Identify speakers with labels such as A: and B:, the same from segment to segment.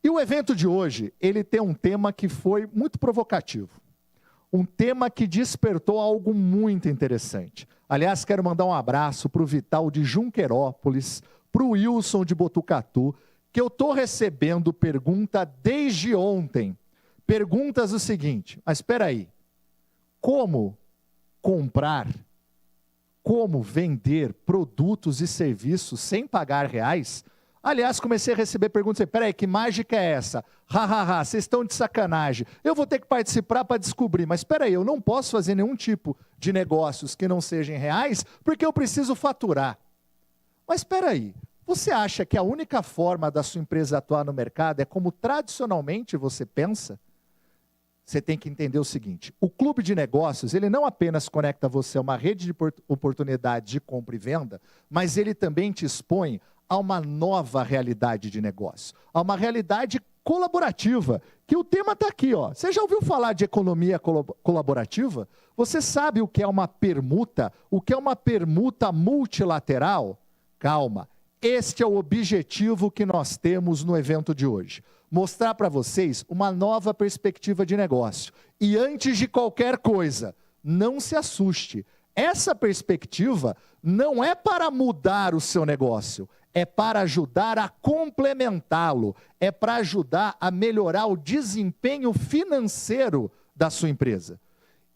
A: E o evento de hoje, ele tem um tema que foi muito provocativo. Um tema que despertou algo muito interessante. Aliás, quero mandar um abraço para o Vital de Junquerópolis, para o Wilson de Botucatu, que eu estou recebendo pergunta desde ontem. Perguntas o seguinte, mas espera aí, como comprar, como vender produtos e serviços sem pagar reais? Aliás, comecei a receber perguntas, espera aí, que mágica é essa? Vocês estão de sacanagem. Eu vou ter que participar para descobrir, mas espera aí, eu não posso fazer nenhum tipo de negócios que não sejam reais, porque eu preciso faturar. Mas espera aí, você acha que a única forma da sua empresa atuar no mercado é como tradicionalmente você pensa? Você tem que entender o seguinte, o clube de negócios, ele não apenas conecta você a uma rede de oportunidades de compra e venda, mas ele também te expõe a uma nova realidade de negócio, a uma realidade colaborativa, que o tema está aqui, ó. Você já ouviu falar de economia colaborativa? Você sabe o que é uma permuta? O que é uma permuta multilateral? Calma, este é o objetivo que nós temos no evento de hoje. Mostrar para vocês uma nova perspectiva de negócio. E antes de qualquer coisa, não se assuste. Essa perspectiva não é para mudar o seu negócio, é para ajudar a complementá-lo, é para ajudar a melhorar o desempenho financeiro da sua empresa.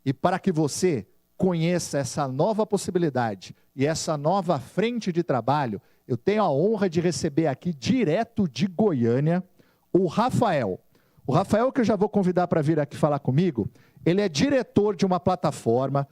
A: E para que você conheça essa nova possibilidade e essa nova frente de trabalho, eu tenho a honra de receber aqui, direto de Goiânia, o Rafael. O Rafael, que eu já vou convidar para vir aqui falar comigo, ele é diretor de uma plataforma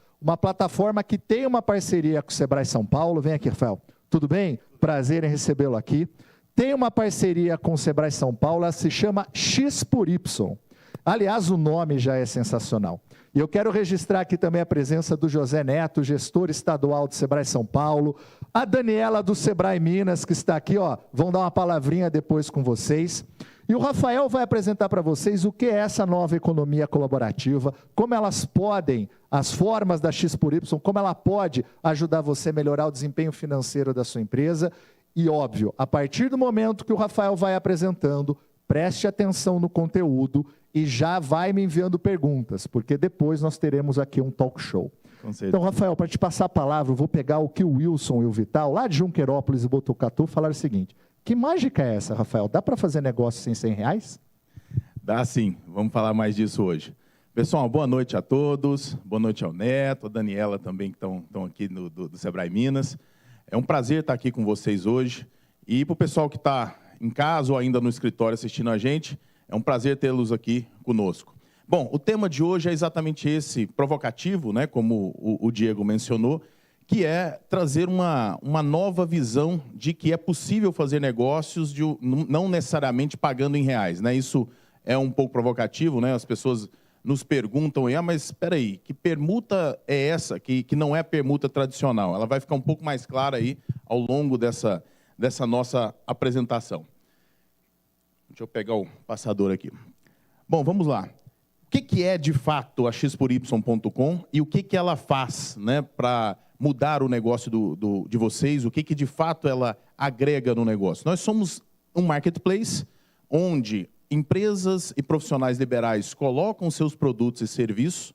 A: que tem uma parceria com o Sebrae São Paulo. Vem aqui, Rafael. Tudo bem? Prazer em recebê-lo aqui. Tem uma parceria com o Sebrae São Paulo, ela se chama X por Y. Aliás, o nome já é sensacional. E eu quero registrar aqui também a presença do José Neto, gestor estadual do Sebrae São Paulo, a Daniela do Sebrae Minas, que está aqui, ó, vão dar uma palavrinha depois com vocês. E o Rafael vai apresentar para vocês o que é essa nova economia colaborativa, como elas podem, as formas da X por Y, como ela pode ajudar você a melhorar o desempenho financeiro da sua empresa. E óbvio, a partir do momento que o Rafael vai apresentando, preste atenção no conteúdo e já vai me enviando perguntas, porque depois nós teremos aqui um talk show. Então, Rafael, para te passar a palavra, eu vou pegar o que o Wilson e o Vital, lá de Junquerópolis e Botucatu, falaram o seguinte: que mágica é essa, Rafael? Dá para fazer negócio sem 100 reais?
B: Dá sim, vamos falar mais disso hoje. Pessoal, boa noite a todos, boa noite ao Neto, a Daniela também, que estão aqui do Sebrae Minas. É um prazer estar aqui com vocês hoje. E para o pessoal que está em casa ou ainda no escritório assistindo a gente, é um prazer tê-los aqui conosco. Bom, o tema de hoje é exatamente esse, provocativo, né, como o Diego mencionou, que é trazer uma nova visão de que é possível fazer negócios não necessariamente pagando em reais, né? Isso é um pouco provocativo, né? As pessoas nos perguntam, mas espera aí, que permuta é essa, que não é permuta tradicional? Ela vai ficar um pouco mais clara aí ao longo dessa nossa apresentação. Deixa eu pegar o passador aqui. Bom, vamos lá. O que é, de fato, a xpory.com e o que ela faz, né, para mudar o negócio de vocês, o que de fato ela agrega no negócio? Nós somos um marketplace onde empresas e profissionais liberais colocam seus produtos e serviços,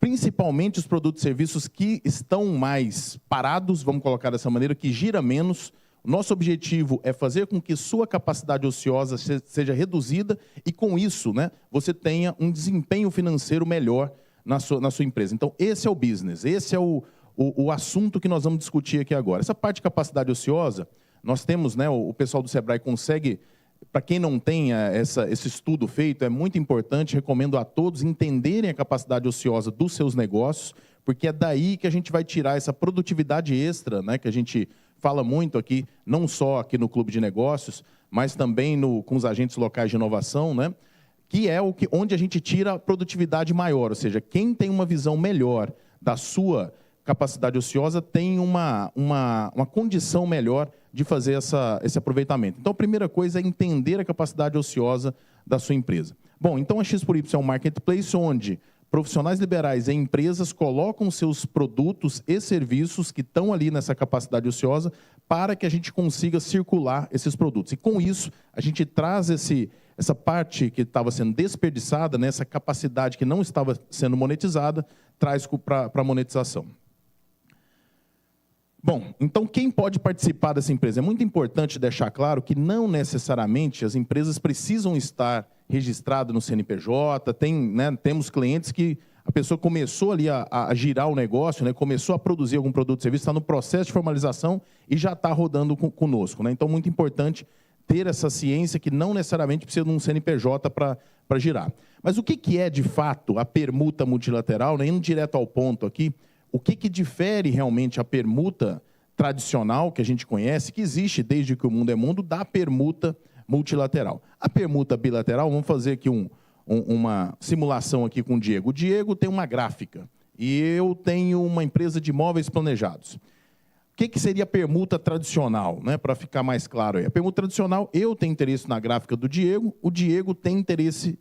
B: principalmente os produtos e serviços que estão mais parados, vamos colocar dessa maneira, que gira menos. Nosso objetivo é fazer com que sua capacidade ociosa seja reduzida e, com isso, né, você tenha um desempenho financeiro melhor na sua empresa. Então, esse é o business, esse é o assunto que nós vamos discutir aqui agora. Essa parte de capacidade ociosa, nós temos, né, o pessoal do Sebrae consegue, para quem não tem esse estudo feito, é muito importante, recomendo a todos entenderem a capacidade ociosa dos seus negócios, porque é daí que a gente vai tirar essa produtividade extra, né, que a gente fala muito aqui, não só aqui no Clube de Negócios, mas também com os agentes locais de inovação, né? Que é onde a gente tira a produtividade maior, ou seja, quem tem uma visão melhor da sua capacidade ociosa tem uma condição melhor de fazer esse aproveitamento. Então, a primeira coisa é entender a capacidade ociosa da sua empresa. Bom, então a X por Y é um marketplace onde profissionais liberais e empresas colocam seus produtos e serviços que estão ali nessa capacidade ociosa para que a gente consiga circular esses produtos. E, com isso, a gente traz essa parte que estava sendo desperdiçada, né, essa capacidade que não estava sendo monetizada, traz para a monetização. Bom, então quem pode participar dessa empresa? É muito importante deixar claro que não necessariamente as empresas precisam estar registradas no CNPJ. Temos clientes que a pessoa começou ali a girar o negócio, né, começou a produzir algum produto ou serviço, está no processo de formalização e já está rodando conosco, né? Então, muito importante ter essa ciência que não necessariamente precisa de um CNPJ para girar. Mas o que é, de fato, a permuta multilateral? Né? Indo direto ao ponto aqui, o que difere realmente a permuta tradicional, que a gente conhece, que existe desde que o mundo é mundo, da permuta multilateral? A permuta bilateral, vamos fazer aqui uma simulação aqui com o Diego. O Diego tem uma gráfica e eu tenho uma empresa de imóveis planejados. O que seria a permuta tradicional, né, para ficar mais claro aí? A permuta tradicional, eu tenho interesse na gráfica do Diego, o Diego tem interesse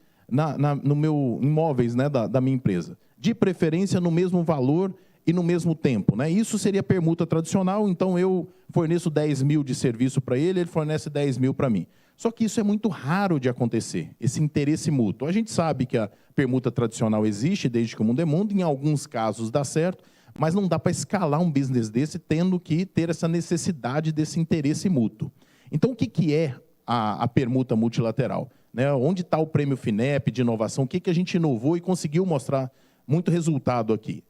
B: no meu imóveis, né, da minha empresa. De preferência no mesmo valor e no mesmo tempo, né? Isso seria permuta tradicional, então eu forneço 10 mil de serviço para ele, ele fornece 10 mil para mim. Só que isso é muito raro de acontecer, esse interesse mútuo. A gente sabe que a permuta tradicional existe desde que o mundo é mundo, em alguns casos dá certo, mas não dá para escalar um business desse tendo que ter essa necessidade desse interesse mútuo. Então, o que é a permuta multilateral? Né? Onde está o prêmio FINEP de inovação? O que a gente inovou e conseguiu mostrar muito resultado aqui?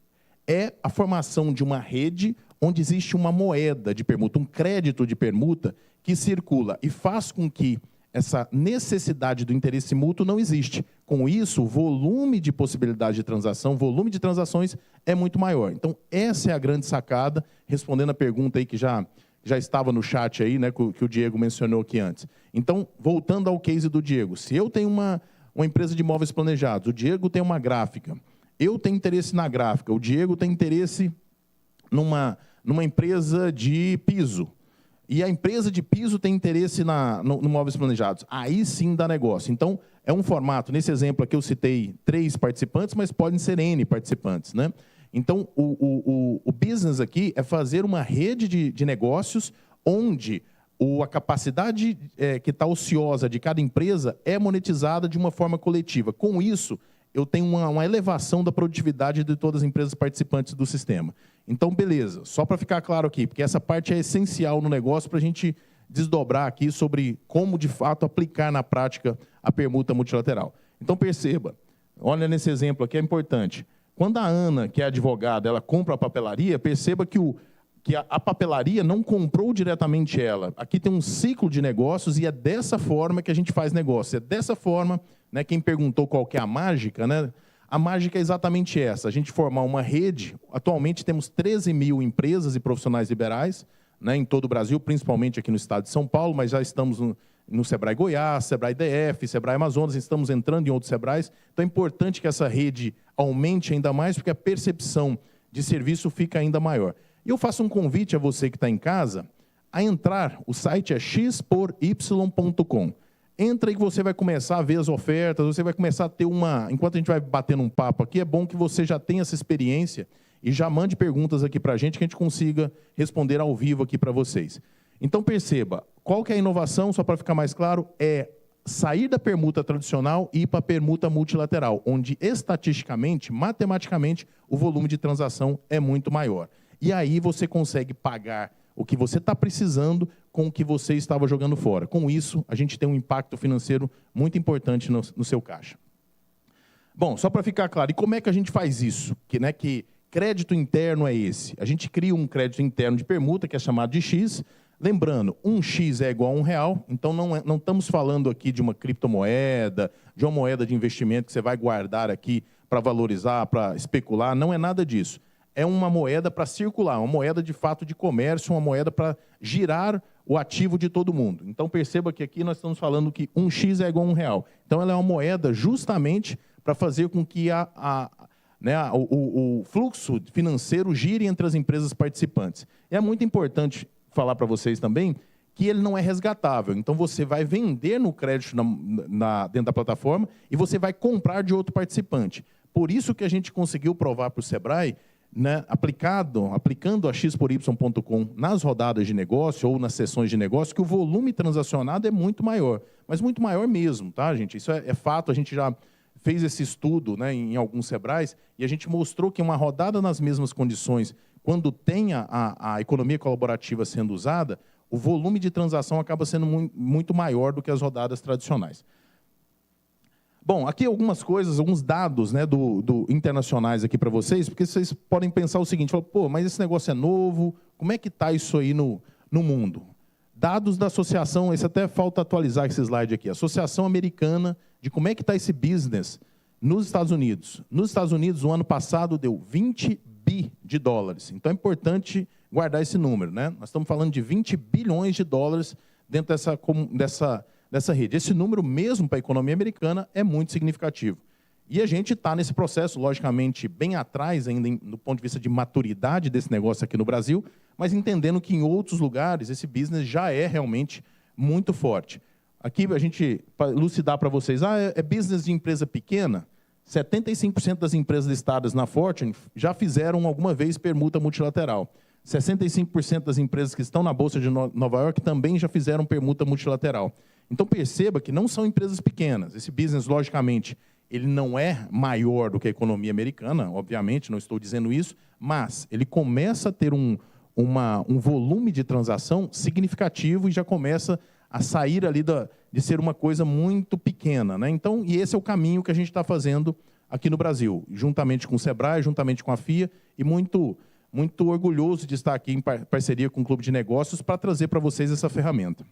B: É a formação de uma rede onde existe uma moeda de permuta, um crédito de permuta que circula e faz com que essa necessidade do interesse mútuo não existe. Com isso, o volume de possibilidade de transação, o volume de transações é muito maior. Então, essa é a grande sacada, respondendo a pergunta aí que já estava no chat aí, né, que o Diego mencionou aqui antes. Então, voltando ao case do Diego, se eu tenho uma empresa de imóveis planejados, o Diego tem uma gráfica, eu tenho interesse na gráfica, o Diego tem interesse numa empresa de piso, e a empresa de piso tem interesse no imóveis planejados. Aí sim dá negócio. Então, é um formato, nesse exemplo aqui eu citei 3 participantes, mas podem ser N participantes, né? Então, o business aqui é fazer uma rede de negócios onde a capacidade que está ociosa de cada empresa é monetizada de uma forma coletiva. Com isso, eu tenho uma elevação da produtividade de todas as empresas participantes do sistema. Então, beleza, só para ficar claro aqui, porque essa parte é essencial no negócio para a gente desdobrar aqui sobre como, de fato, aplicar na prática a permuta multilateral. Então, perceba, olha nesse exemplo aqui, é importante. Quando a Ana, que é advogada, ela compra a papelaria, perceba que a papelaria não comprou diretamente ela. Aqui tem um ciclo de negócios e é dessa forma que a gente faz negócio. É dessa forma, né, quem perguntou qual que é a mágica, né? A mágica é exatamente essa, a gente formar uma rede. Atualmente temos 13 mil empresas e profissionais liberais, né, em todo o Brasil, principalmente aqui no estado de São Paulo, mas já estamos no Sebrae Goiás, Sebrae DF, Sebrae Amazonas, estamos entrando em outros Sebrais. Então é importante que essa rede aumente ainda mais, porque a percepção de serviço fica ainda maior. E eu faço um convite a você que está em casa a entrar, o site é xpory.com. Entra e você vai começar a ver as ofertas, você vai começar a ter enquanto a gente vai batendo um papo aqui, é bom que você já tenha essa experiência e já mande perguntas aqui para a gente, que a gente consiga responder ao vivo aqui para vocês. Então, perceba, qual que é a inovação, só para ficar mais claro, é sair da permuta tradicional e ir para a permuta multilateral, onde estatisticamente, matematicamente, o volume de transação é muito maior. E aí você consegue pagar o que você está precisando com o que você estava jogando fora. Com isso, a gente tem um impacto financeiro muito importante no seu caixa. Bom, só para ficar claro, e como é que a gente faz isso? Que crédito interno é esse? A gente cria um crédito interno de permuta, que é chamado de X. Lembrando, 1x é igual a R$1, então não estamos falando aqui de uma criptomoeda, de uma moeda de investimento que você vai guardar aqui para valorizar, para especular, não é nada disso. É uma moeda para circular, uma moeda de fato de comércio, uma moeda para girar o ativo de todo mundo. Então perceba que aqui nós estamos falando que 1x é igual a R$1. Então ela é uma moeda justamente para fazer com que o fluxo financeiro gire entre as empresas participantes. É muito importante falar para vocês também que ele não é resgatável. Então você vai vender no crédito dentro da plataforma e você vai comprar de outro participante. Por isso que a gente conseguiu provar para o Sebrae né, aplicando a x-por-y.com nas rodadas de negócio ou nas sessões de negócio, que o volume transacionado é muito maior, mas muito maior mesmo, tá, gente? Isso é fato, a gente já fez esse estudo, né, em alguns Sebrais, e a gente mostrou que uma rodada nas mesmas condições, quando tem a economia colaborativa sendo usada, o volume de transação acaba sendo muito maior do que as rodadas tradicionais. Bom, aqui algumas coisas, alguns dados, né, internacionais aqui para vocês, porque vocês podem pensar o seguinte, pô, mas esse negócio é novo, como é que está isso aí no mundo? Dados da associação, esse até falta atualizar esse slide aqui, Associação Americana de como é que está esse business nos Estados Unidos. Nos Estados Unidos, o ano passado deu 20 bi de dólares. Então é importante guardar esse número, né? Nós estamos falando de 20 bilhões de dólares dentro dessa rede. Esse número mesmo para a economia americana é muito significativo. E a gente está nesse processo, logicamente, bem atrás ainda do ponto de vista de maturidade desse negócio aqui no Brasil, mas entendendo que em outros lugares esse business já é realmente muito forte. Aqui a gente, para elucidar para vocês, é business de empresa pequena? 75% das empresas listadas na Fortune já fizeram alguma vez permuta multilateral. 65% das empresas que estão na Bolsa de Nova York também já fizeram permuta multilateral. Então perceba que não são empresas pequenas. Esse business, logicamente, ele não é maior do que a economia americana, obviamente, não estou dizendo isso, mas ele começa a ter um volume de transação significativo e já começa a sair ali de ser uma coisa muito pequena, né? Então, e esse é o caminho que a gente está fazendo aqui no Brasil, juntamente com o Sebrae, juntamente com a FIA, e muito orgulhoso de estar aqui em parceria com o Clube de Negócios para trazer para vocês essa ferramenta.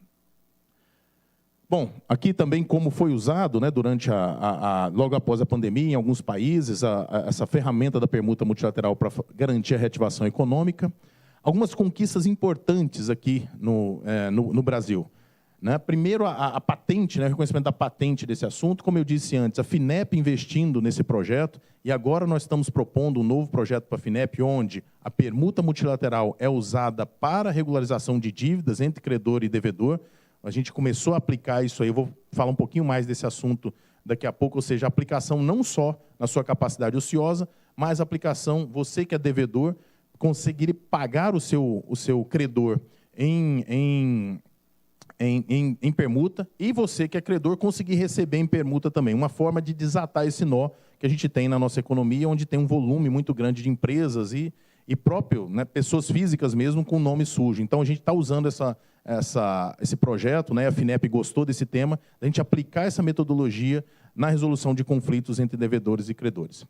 B: Bom, aqui também como foi usado, né, durante logo após a pandemia, em alguns países, essa ferramenta da permuta multilateral para garantir a reativação econômica. Algumas conquistas importantes aqui no Brasil. Né? Primeiro, a patente, né, o reconhecimento da patente desse assunto. Como eu disse antes, a FINEP investindo nesse projeto, e agora nós estamos propondo um novo projeto para a FINEP, onde a permuta multilateral é usada para regularização de dívidas entre credor e devedor. A gente começou a aplicar isso aí, eu vou falar um pouquinho mais desse assunto daqui a pouco, ou seja, a aplicação não só na sua capacidade ociosa, mas a aplicação, você que é devedor, conseguir pagar o seu credor em permuta, e você que é credor conseguir receber em permuta também. Uma forma de desatar esse nó que a gente tem na nossa economia, onde tem um volume muito grande de empresas e próprio, né, pessoas físicas mesmo com nome sujo. Então, a gente está usando esse projeto, né, a FINEP gostou desse tema, a gente aplicar essa metodologia na resolução de conflitos entre devedores e credores.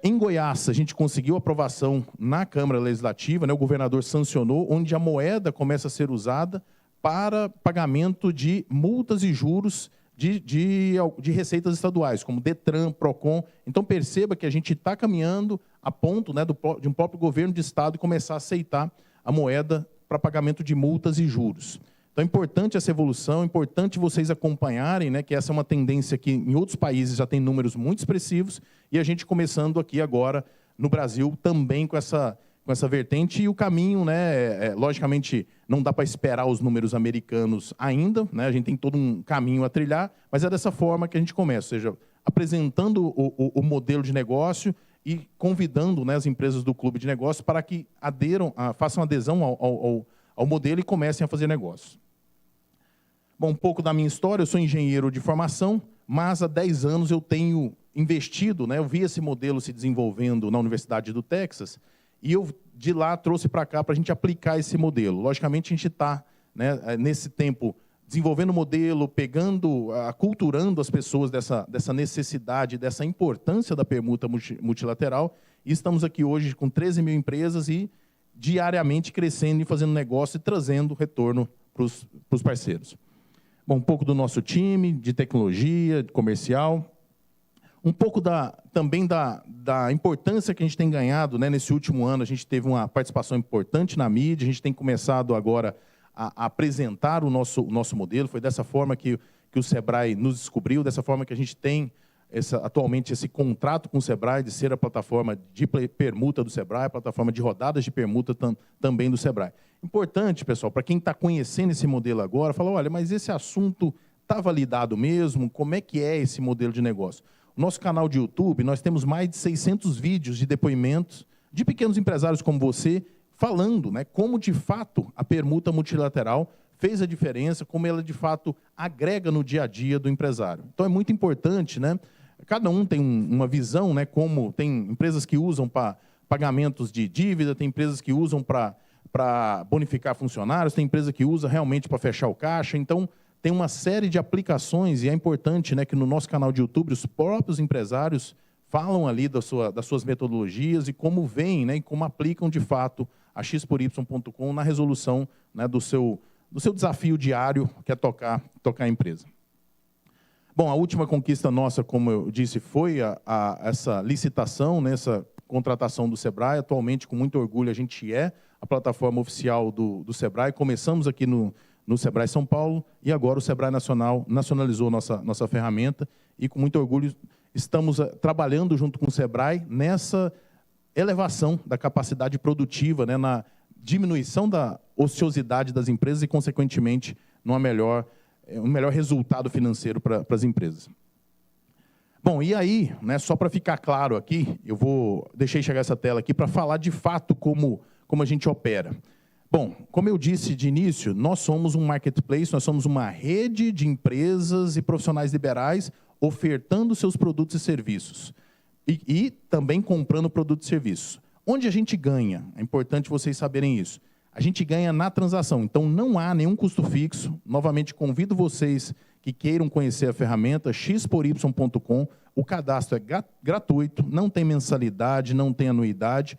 B: Em Goiás, a gente conseguiu aprovação na Câmara Legislativa, né, o governador sancionou, onde a moeda começa a ser usada para pagamento de multas e juros de receitas estaduais, como DETRAN, PROCON. Então, perceba que a gente está caminhando a ponto, né, de um próprio governo de Estado começar a aceitar a moeda para pagamento de multas e juros. Então, é importante essa evolução, é importante vocês acompanharem, né, que essa é uma tendência que em outros países já tem números muito expressivos, e a gente começando aqui agora no Brasil também com essa vertente, e o caminho, né, logicamente, não dá para esperar os números americanos ainda, né, a gente tem todo um caminho a trilhar, mas é dessa forma que a gente começa, ou seja, apresentando o modelo de negócio e convidando, né, as empresas do clube de negócios para que façam adesão ao modelo e comecem a fazer negócios. Bom, um pouco da minha história, eu sou engenheiro de formação, mas há 10 anos eu tenho investido, né, eu vi esse modelo se desenvolvendo na Universidade do Texas, e eu, de lá, trouxe para cá para a gente aplicar esse modelo. Logicamente, a gente está, né, nesse tempo, desenvolvendo o modelo, aculturando as pessoas dessa necessidade, dessa importância da permuta multilateral, e estamos aqui hoje com 13 mil empresas e diariamente crescendo e fazendo negócio e trazendo retorno para os parceiros. Bom, um pouco do nosso time, de tecnologia, de comercial. Um pouco também da importância que a gente tem ganhado, né, nesse último ano. A gente teve uma participação importante na mídia, a gente tem começado agora a apresentar o nosso modelo. Foi dessa forma que o Sebrae nos descobriu, dessa forma que a gente tem atualmente esse contrato com o Sebrae de ser a plataforma de permuta do Sebrae, a plataforma de rodadas de permuta também do Sebrae. Importante, pessoal, para quem está conhecendo esse modelo agora, fala, olha, mas esse assunto está validado mesmo? Como é que é esse modelo de negócio? O nosso canal de YouTube, nós temos mais de 600 vídeos de depoimentos de pequenos empresários como você, falando, né, como de fato a permuta multilateral fez a diferença, como ela de fato agrega no dia a dia do empresário. Então é muito importante, né? Cada um tem uma visão, né? Como tem empresas que usam para pagamentos de dívida, tem empresas que usam para bonificar funcionários, tem empresa que usa realmente para fechar o caixa. Então tem uma série de aplicações e é importante, né, que no nosso canal de YouTube os próprios empresários falam ali das suas metodologias e como veem, né, e como aplicam de fato a xpory.com na resolução, né, do seu desafio diário, que é tocar a empresa. Bom, a última conquista nossa, como eu disse, foi essa licitação, né, essa contratação do Sebrae. Atualmente, com muito orgulho, a gente é a plataforma oficial do Sebrae. Começamos aqui no Sebrae São Paulo e agora o Sebrae Nacional nacionalizou nossa ferramenta e, com muito orgulho, estamos trabalhando junto com o Sebrae nessa elevação da capacidade produtiva, né, na diminuição da ociosidade das empresas e, consequentemente, um melhor resultado financeiro para as empresas. Bom, e aí, né, só para ficar claro aqui, deixei chegar essa tela aqui para falar de fato como a gente opera. Bom, como eu disse de início, nós somos um marketplace, nós somos uma rede de empresas e profissionais liberais ofertando seus produtos e serviços. E também comprando produtos e serviços. Onde a gente ganha? É importante vocês saberem isso. A gente ganha na transação, então não há nenhum custo fixo. Novamente, convido vocês que queiram conhecer a ferramenta, xpory.com. O cadastro é gratuito, não tem mensalidade, não tem anuidade.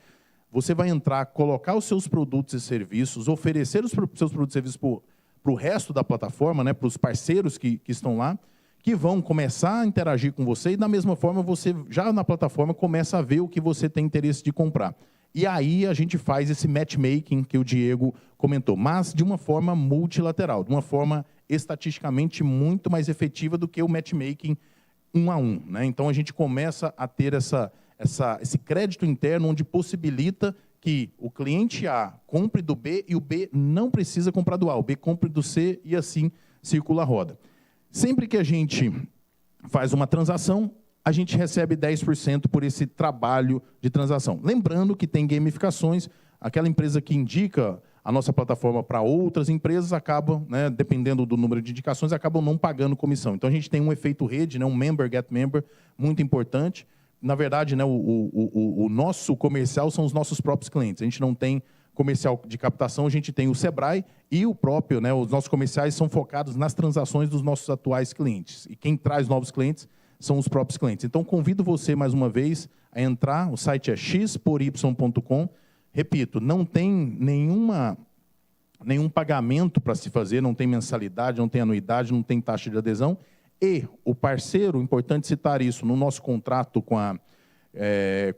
B: Você vai entrar, colocar os seus produtos e serviços, oferecer os seus produtos e serviços para o resto da plataforma, né, para os parceiros que estão lá, que vão começar a interagir com você e, da mesma forma, você já na plataforma começa a ver o que você tem interesse de comprar. E aí a gente faz esse matchmaking que o Diego comentou, mas de uma forma multilateral, de uma forma estatisticamente muito mais efetiva do que o matchmaking 1 a 1. Né? Então a gente começa a ter esse crédito interno onde possibilita que o cliente A compre do B e o B não precisa comprar do A, o B compre do C e assim circula a roda. Sempre que a gente faz uma transação, a gente recebe 10% por esse trabalho de transação. Lembrando que tem gamificações, aquela empresa que indica a nossa plataforma para outras empresas acabam, né, dependendo do número de indicações, acabam não pagando comissão. Então a gente tem um efeito rede, né, um member get member muito importante. Na verdade, né, o nosso comercial são os nossos próprios clientes. A gente não tem comercial de captação, a gente tem o Sebrae e o próprio, né, os nossos comerciais são focados nas transações dos nossos atuais clientes. E quem traz novos clientes são os próprios clientes. Então, convido você, mais uma vez, a entrar. O site é xpory.com. Repito, não tem nenhum pagamento para se fazer, não tem mensalidade, não tem anuidade, não tem taxa de adesão. E o parceiro, importante citar isso, no nosso contrato com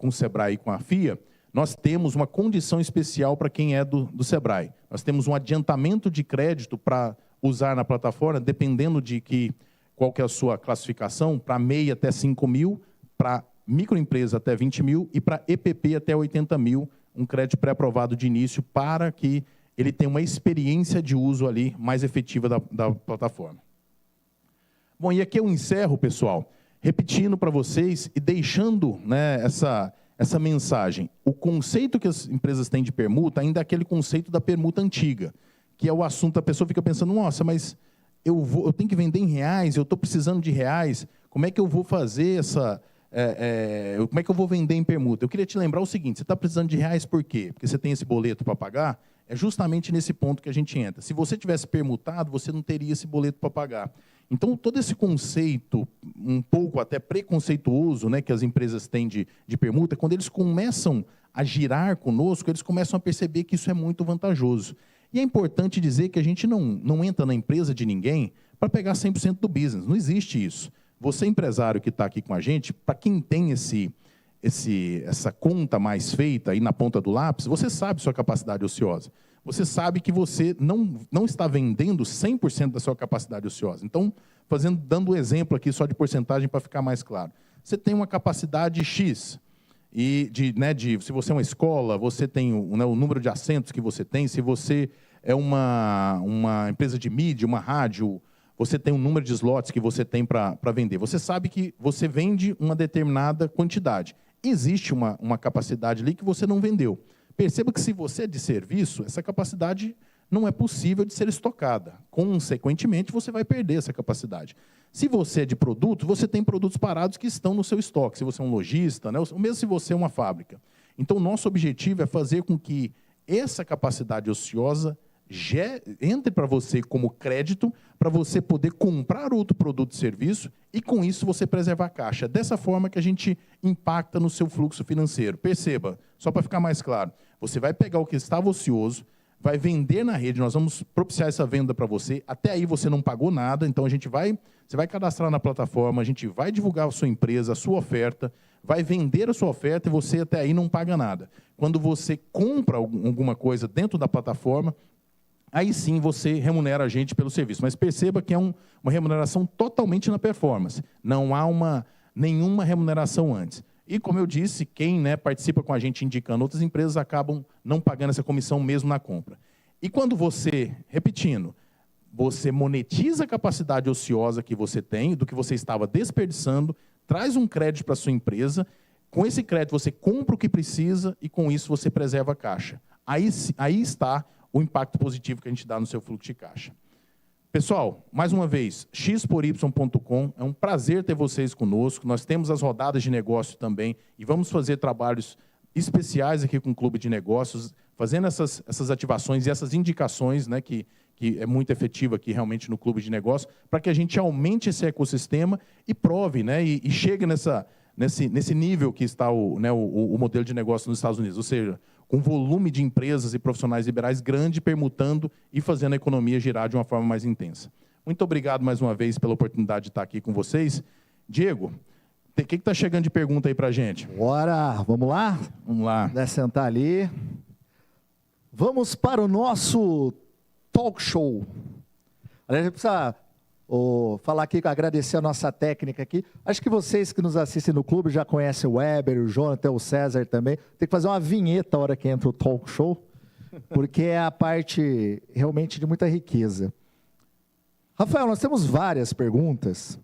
B: o Sebrae e com a FIA, nós temos uma condição especial para quem é do Sebrae. Nós temos um adiantamento de crédito para usar na plataforma, dependendo de qual que é a sua classificação, para MEI até 5 mil, para microempresa até 20 mil e para EPP até 80 mil, um crédito pré-aprovado de início para que ele tenha uma experiência de uso ali mais efetiva da plataforma. Bom, e aqui eu encerro, pessoal, repetindo para vocês e deixando, né, essa mensagem. O conceito que as empresas têm de permuta ainda é aquele conceito da permuta antiga, que é o assunto, a pessoa fica pensando, nossa, mas eu tenho que vender em reais, eu estou precisando de reais, como é que eu vou fazer como é que eu vou vender em permuta? Eu queria te lembrar o seguinte, você está precisando de reais por quê? Porque você tem esse boleto para pagar? É justamente nesse ponto que a gente entra. Se você tivesse permutado, você não teria esse boleto para pagar. Então, todo esse conceito, um pouco até preconceituoso, né, que as empresas têm de permuta, quando eles começam a girar conosco, eles começam a perceber que isso é muito vantajoso. E é importante dizer que a gente não entra na empresa de ninguém para pegar 100% do business. Não existe isso. Você, empresário que está aqui com a gente, para quem tem essa conta mais feita aí na ponta do lápis, você sabe sua capacidade ociosa. Você sabe que você não está vendendo 100% da sua capacidade ociosa. Então, dando um exemplo aqui só de porcentagem para ficar mais claro. Você tem uma capacidade X, e se você é uma escola, você tem o número de assentos que você tem, se você é uma empresa de mídia, uma rádio, você tem um número de slots que você tem para vender. Você sabe que você vende uma determinada quantidade. existe uma capacidade ali que você não vendeu. Perceba que se você é de serviço, essa capacidade não é possível de ser estocada. Consequentemente, você vai perder essa capacidade. Se você é de produto, você tem produtos parados que estão no seu estoque. Se você é um lojista, né? Ou mesmo se você é uma fábrica. Então, nosso objetivo é fazer com que essa capacidade ociosa entre para você como crédito, para você poder comprar outro produto e serviço, e com isso você preservar a caixa. Dessa forma que a gente impacta no seu fluxo financeiro. Perceba, só para ficar mais claro, você vai pegar o que estava ocioso, vai vender na rede, nós vamos propiciar essa venda para você, até aí você não pagou nada, então você vai cadastrar na plataforma, a gente vai divulgar a sua empresa, a sua oferta, vai vender a sua oferta e você até aí não paga nada. Quando você compra alguma coisa dentro da plataforma, aí sim você remunera a gente pelo serviço. Mas perceba que é uma remuneração totalmente na performance. Não há nenhuma remuneração antes. E, como eu disse, quem participa com a gente indicando outras empresas acabam não pagando essa comissão mesmo na compra. E quando você, repetindo, você monetiza a capacidade ociosa que você tem, do que você estava desperdiçando, traz um crédito para a sua empresa, com esse crédito você compra o que precisa e com isso você preserva a caixa. Aí está o impacto positivo que a gente dá no seu fluxo de caixa. Pessoal, mais uma vez, xpory.com, é um prazer ter vocês conosco, nós temos as rodadas de negócio também e vamos fazer trabalhos especiais aqui com o Clube de Negócios, fazendo essas ativações e essas indicações, que é muito efetiva aqui realmente no Clube de Negócios, para que a gente aumente esse ecossistema e prove, e chegue nesse nível que está o modelo de negócio nos Estados Unidos, ou seja, com volume de empresas e profissionais liberais grande, permutando e fazendo a economia girar de uma forma mais intensa. Muito obrigado mais uma vez pela oportunidade de estar aqui com vocês. Diego, o que está chegando de pergunta aí para a gente?
A: Bora, vamos lá?
B: Vamos lá.
A: Vai sentar ali. Vamos para o nosso talk show. A gente precisa falar aqui, agradecer a nossa técnica aqui. Acho que vocês que nos assistem no clube já conhecem o Weber, o Jonathan, o César também. Tem que fazer uma vinheta a hora que entra o talk show, porque é a parte realmente de muita riqueza. Rafael, nós temos várias perguntas.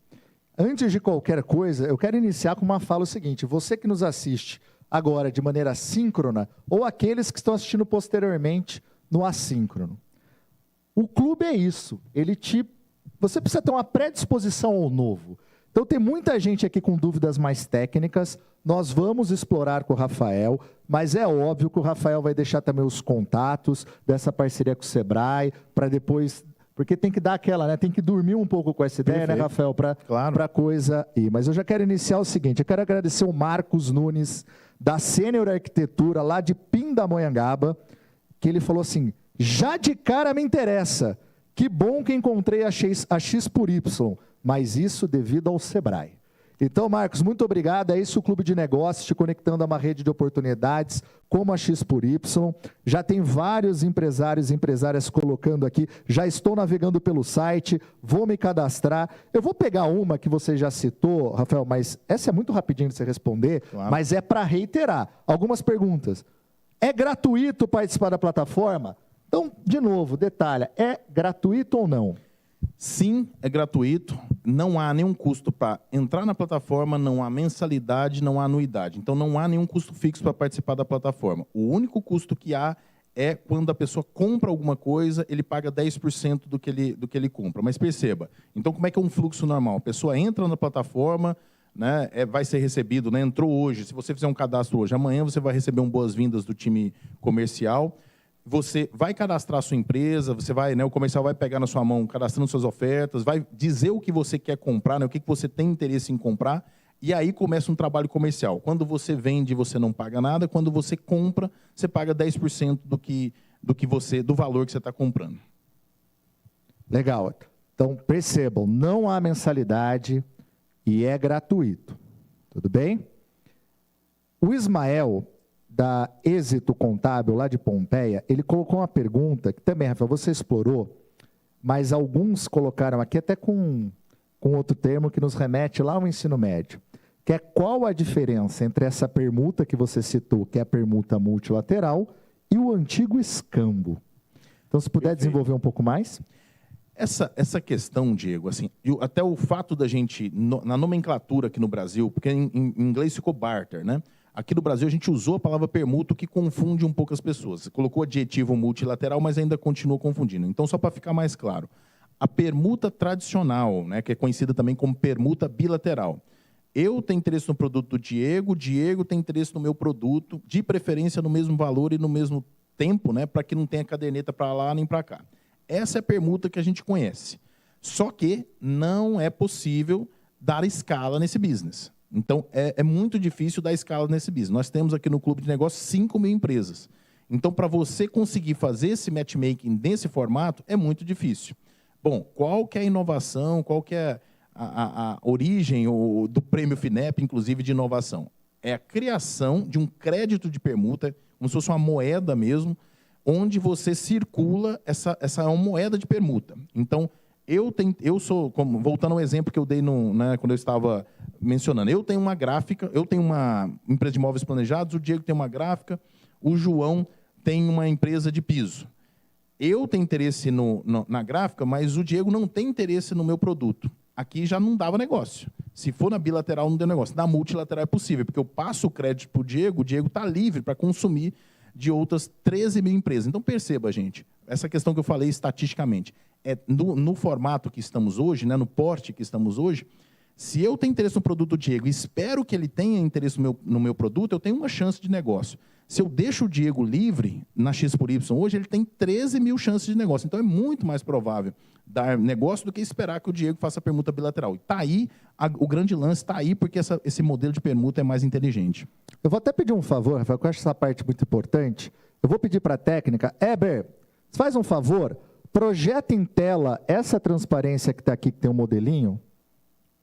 A: Antes de qualquer coisa, eu quero iniciar com uma fala o seguinte: você que nos assiste agora de maneira síncrona, ou aqueles que estão assistindo posteriormente no assíncrono. O clube é isso, você precisa ter uma predisposição ao novo. Então, tem muita gente aqui com dúvidas mais técnicas, nós vamos explorar com o Rafael, mas é óbvio que o Rafael vai deixar também os contatos dessa parceria com o Sebrae, para depois... Porque tem que dar aquela, tem que dormir um pouco com essa ideia,
B: Perfeito.
A: Rafael, para
B: Claro.
A: a coisa ir. Mas eu já quero iniciar o seguinte, eu quero agradecer o Marcos Nunes, da Sênior Arquitetura, lá de Pindamonhangaba, que ele falou assim, já de cara me interessa, que bom que encontrei a X por Y, mas isso devido ao Sebrae. Então, Marcos, muito obrigado. É isso o Clube de Negócios, te conectando a uma rede de oportunidades como a X por Y. Já tem vários empresários e empresárias colocando aqui. Já estou navegando pelo site, vou me cadastrar. Eu vou pegar uma que você já citou, Rafael, mas essa é muito rapidinho de você responder,
B: Claro.
A: mas é para reiterar. Algumas perguntas. É gratuito participar da plataforma? Então, de novo, detalha, é gratuito ou não?
B: Sim, é gratuito, não há nenhum custo para entrar na plataforma, não há mensalidade, não há anuidade. Então, não há nenhum custo fixo para participar da plataforma. O único custo que há é quando a pessoa compra alguma coisa, ele paga 10% do que ele compra. Mas perceba, então como é que é um fluxo normal? A pessoa entra na plataforma, vai ser recebido, entrou hoje, se você fizer um cadastro hoje, amanhã você vai receber um boas-vindas do time comercial. Você vai cadastrar a sua empresa, o comercial vai pegar na sua mão, cadastrando suas ofertas, vai dizer o que você quer comprar, o que você tem interesse em comprar, e aí começa um trabalho comercial. Quando você vende, você não paga nada, quando você compra, você paga 10% do valor que você está comprando.
A: Legal. Então, percebam, não há mensalidade e é gratuito. Tudo bem? O Ismael, da Êxito Contábil, lá de Pompeia, ele colocou uma pergunta, que também, Rafael, você explorou, mas alguns colocaram aqui até com outro termo que nos remete lá ao ensino médio, que é qual a diferença entre essa permuta que você citou, que é a permuta multilateral, e o antigo escambo. Então, se puder desenvolver um pouco mais.
B: Essa questão, Diego, até o fato da gente, na nomenclatura aqui no Brasil, porque em inglês ficou barter, Aqui no Brasil, a gente usou a palavra permuta, o que confunde um pouco as pessoas. Você colocou adjetivo multilateral, mas ainda continua confundindo. Então, só para ficar mais claro, a permuta tradicional, né, que é conhecida também como permuta bilateral. Eu tenho interesse no produto do Diego, o Diego tem interesse no meu produto, de preferência no mesmo valor e no mesmo tempo, né, para que não tenha caderneta para lá nem para cá. Essa é a permuta que a gente conhece. Só que não é possível dar escala nesse business. Então, é muito difícil dar escala nesse business. Nós temos aqui no Clube de Negócios 5.000 empresas. Então, para você conseguir fazer esse matchmaking nesse formato, é muito difícil. Bom, qual que é a inovação, qual que é a origem do prêmio FINEP, inclusive, de inovação? É a criação de um crédito de permuta, como se fosse uma moeda mesmo, onde você circula essa moeda de permuta. Então, eu sou, voltando ao exemplo que eu dei quando eu estava mencionando, eu tenho uma gráfica, eu tenho uma empresa de imóveis planejados, o Diego tem uma gráfica, o João tem uma empresa de piso. Eu tenho interesse na gráfica, mas o Diego não tem interesse no meu produto. Aqui já não dava negócio. Se for na bilateral, não deu negócio. Na multilateral é possível, porque eu passo o crédito para o Diego está livre para consumir de outras 13.000 empresas. Então, perceba, gente, essa questão que eu falei estatisticamente, no formato que estamos hoje, né, no porte que estamos hoje, se eu tenho interesse no produto do Diego e espero que ele tenha interesse no meu produto, eu tenho uma chance de negócio. Se eu deixo o Diego livre na X por Y hoje, ele tem 13.000 chances de negócio. Então, é muito mais provável dar negócio do que esperar que o Diego faça a permuta bilateral. Está aí, o grande lance está aí, porque esse modelo de permuta é mais inteligente.
A: Eu vou até pedir um favor, Rafael, que eu acho essa parte muito importante. Eu vou pedir para a técnica, Eber, faz um favor, projeta em tela essa transparência que está aqui, que tem um modelinho,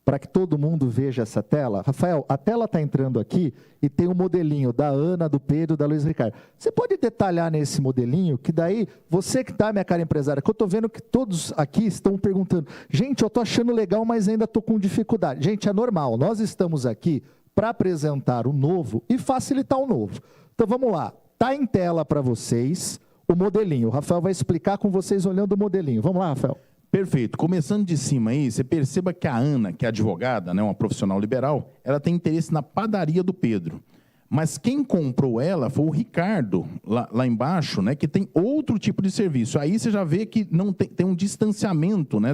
A: para que todo mundo veja essa tela. Rafael, a tela está entrando aqui e tem um modelinho da Ana, do Pedro, da Luiz Ricardo. Você pode detalhar nesse modelinho, que daí, você que está, minha cara empresária, que eu estou vendo que todos aqui estão perguntando, gente, eu estou achando legal, mas ainda estou com dificuldade. Gente, é normal, nós estamos aqui para apresentar o novo e facilitar o novo. Então, vamos lá. Está em tela para vocês o modelinho. O Rafael vai explicar com vocês olhando o modelinho. Vamos lá, Rafael.
B: Perfeito. Começando de cima aí, você perceba que a Ana, que é advogada, né, uma profissional liberal, ela tem interesse na padaria do Pedro. Mas quem comprou ela foi o Ricardo, lá embaixo, né, que tem outro tipo de serviço. Aí você já vê que não tem um distanciamento, né,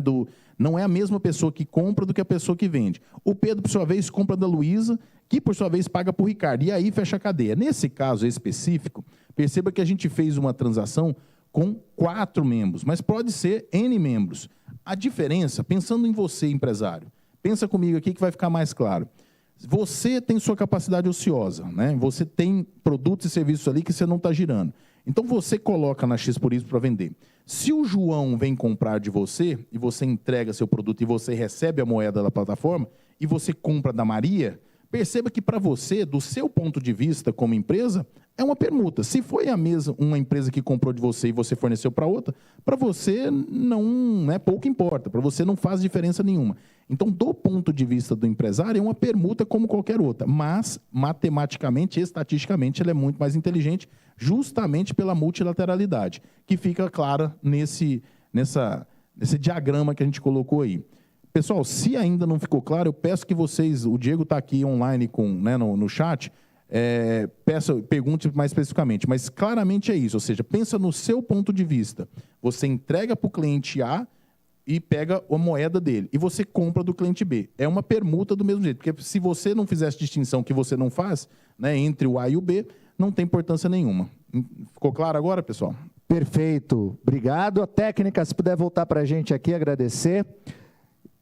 B: não é a mesma pessoa que compra do que a pessoa que vende. O Pedro, por sua vez, compra da Luísa, que, por sua vez, paga para o Ricardo. E aí fecha a cadeia. Nesse caso específico, perceba que a gente fez uma transação com 4 membros, mas pode ser N membros. A diferença, pensando em você, empresário, pensa comigo aqui que vai ficar mais claro. Você tem sua capacidade ociosa, né? Você tem produtos e serviços ali que você não está girando. Então, você coloca na X por Y para vender. Se o João vem comprar de você, e você entrega seu produto e você recebe a moeda da plataforma, e você compra da Maria, perceba que para você, do seu ponto de vista como empresa, é uma permuta. Se foi uma empresa que comprou de você e você forneceu para outra, para você não pouco importa, para você não faz diferença nenhuma. Então, do ponto de vista do empresário, é uma permuta como qualquer outra, mas matematicamente, estatisticamente, ela é muito mais inteligente, justamente pela multilateralidade, que fica clara nesse diagrama que a gente colocou aí. Pessoal, se ainda não ficou claro, eu peço que vocês, o Diego está aqui online no chat, pergunte mais especificamente, mas claramente é isso, ou seja, pensa no seu ponto de vista. Você entrega para o cliente A e pega a moeda dele, e você compra do cliente B. É uma permuta do mesmo jeito, porque se você não fizer essa distinção que você não faz, né, entre o A e o B, não tem importância nenhuma. Ficou claro agora, pessoal?
A: Perfeito, obrigado. A técnica, se puder voltar para a gente aqui, agradecer.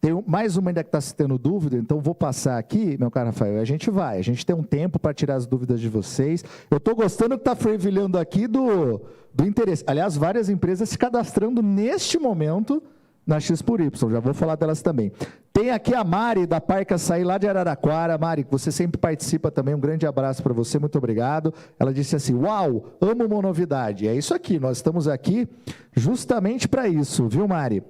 A: Tem mais uma ainda que está se tendo dúvida, então vou passar aqui, meu caro Rafael, a gente tem um tempo para tirar as dúvidas de vocês. Eu estou gostando que está fervilhando aqui do interesse. Aliás, várias empresas se cadastrando neste momento na X por Y, já vou falar delas também. Tem aqui a Mari, da Parque Açaí, lá de Araraquara. Mari, você sempre participa também, um grande abraço para você, muito obrigado. Ela disse assim, uau, amo uma novidade. É isso aqui, nós estamos aqui justamente para isso, viu, Mari?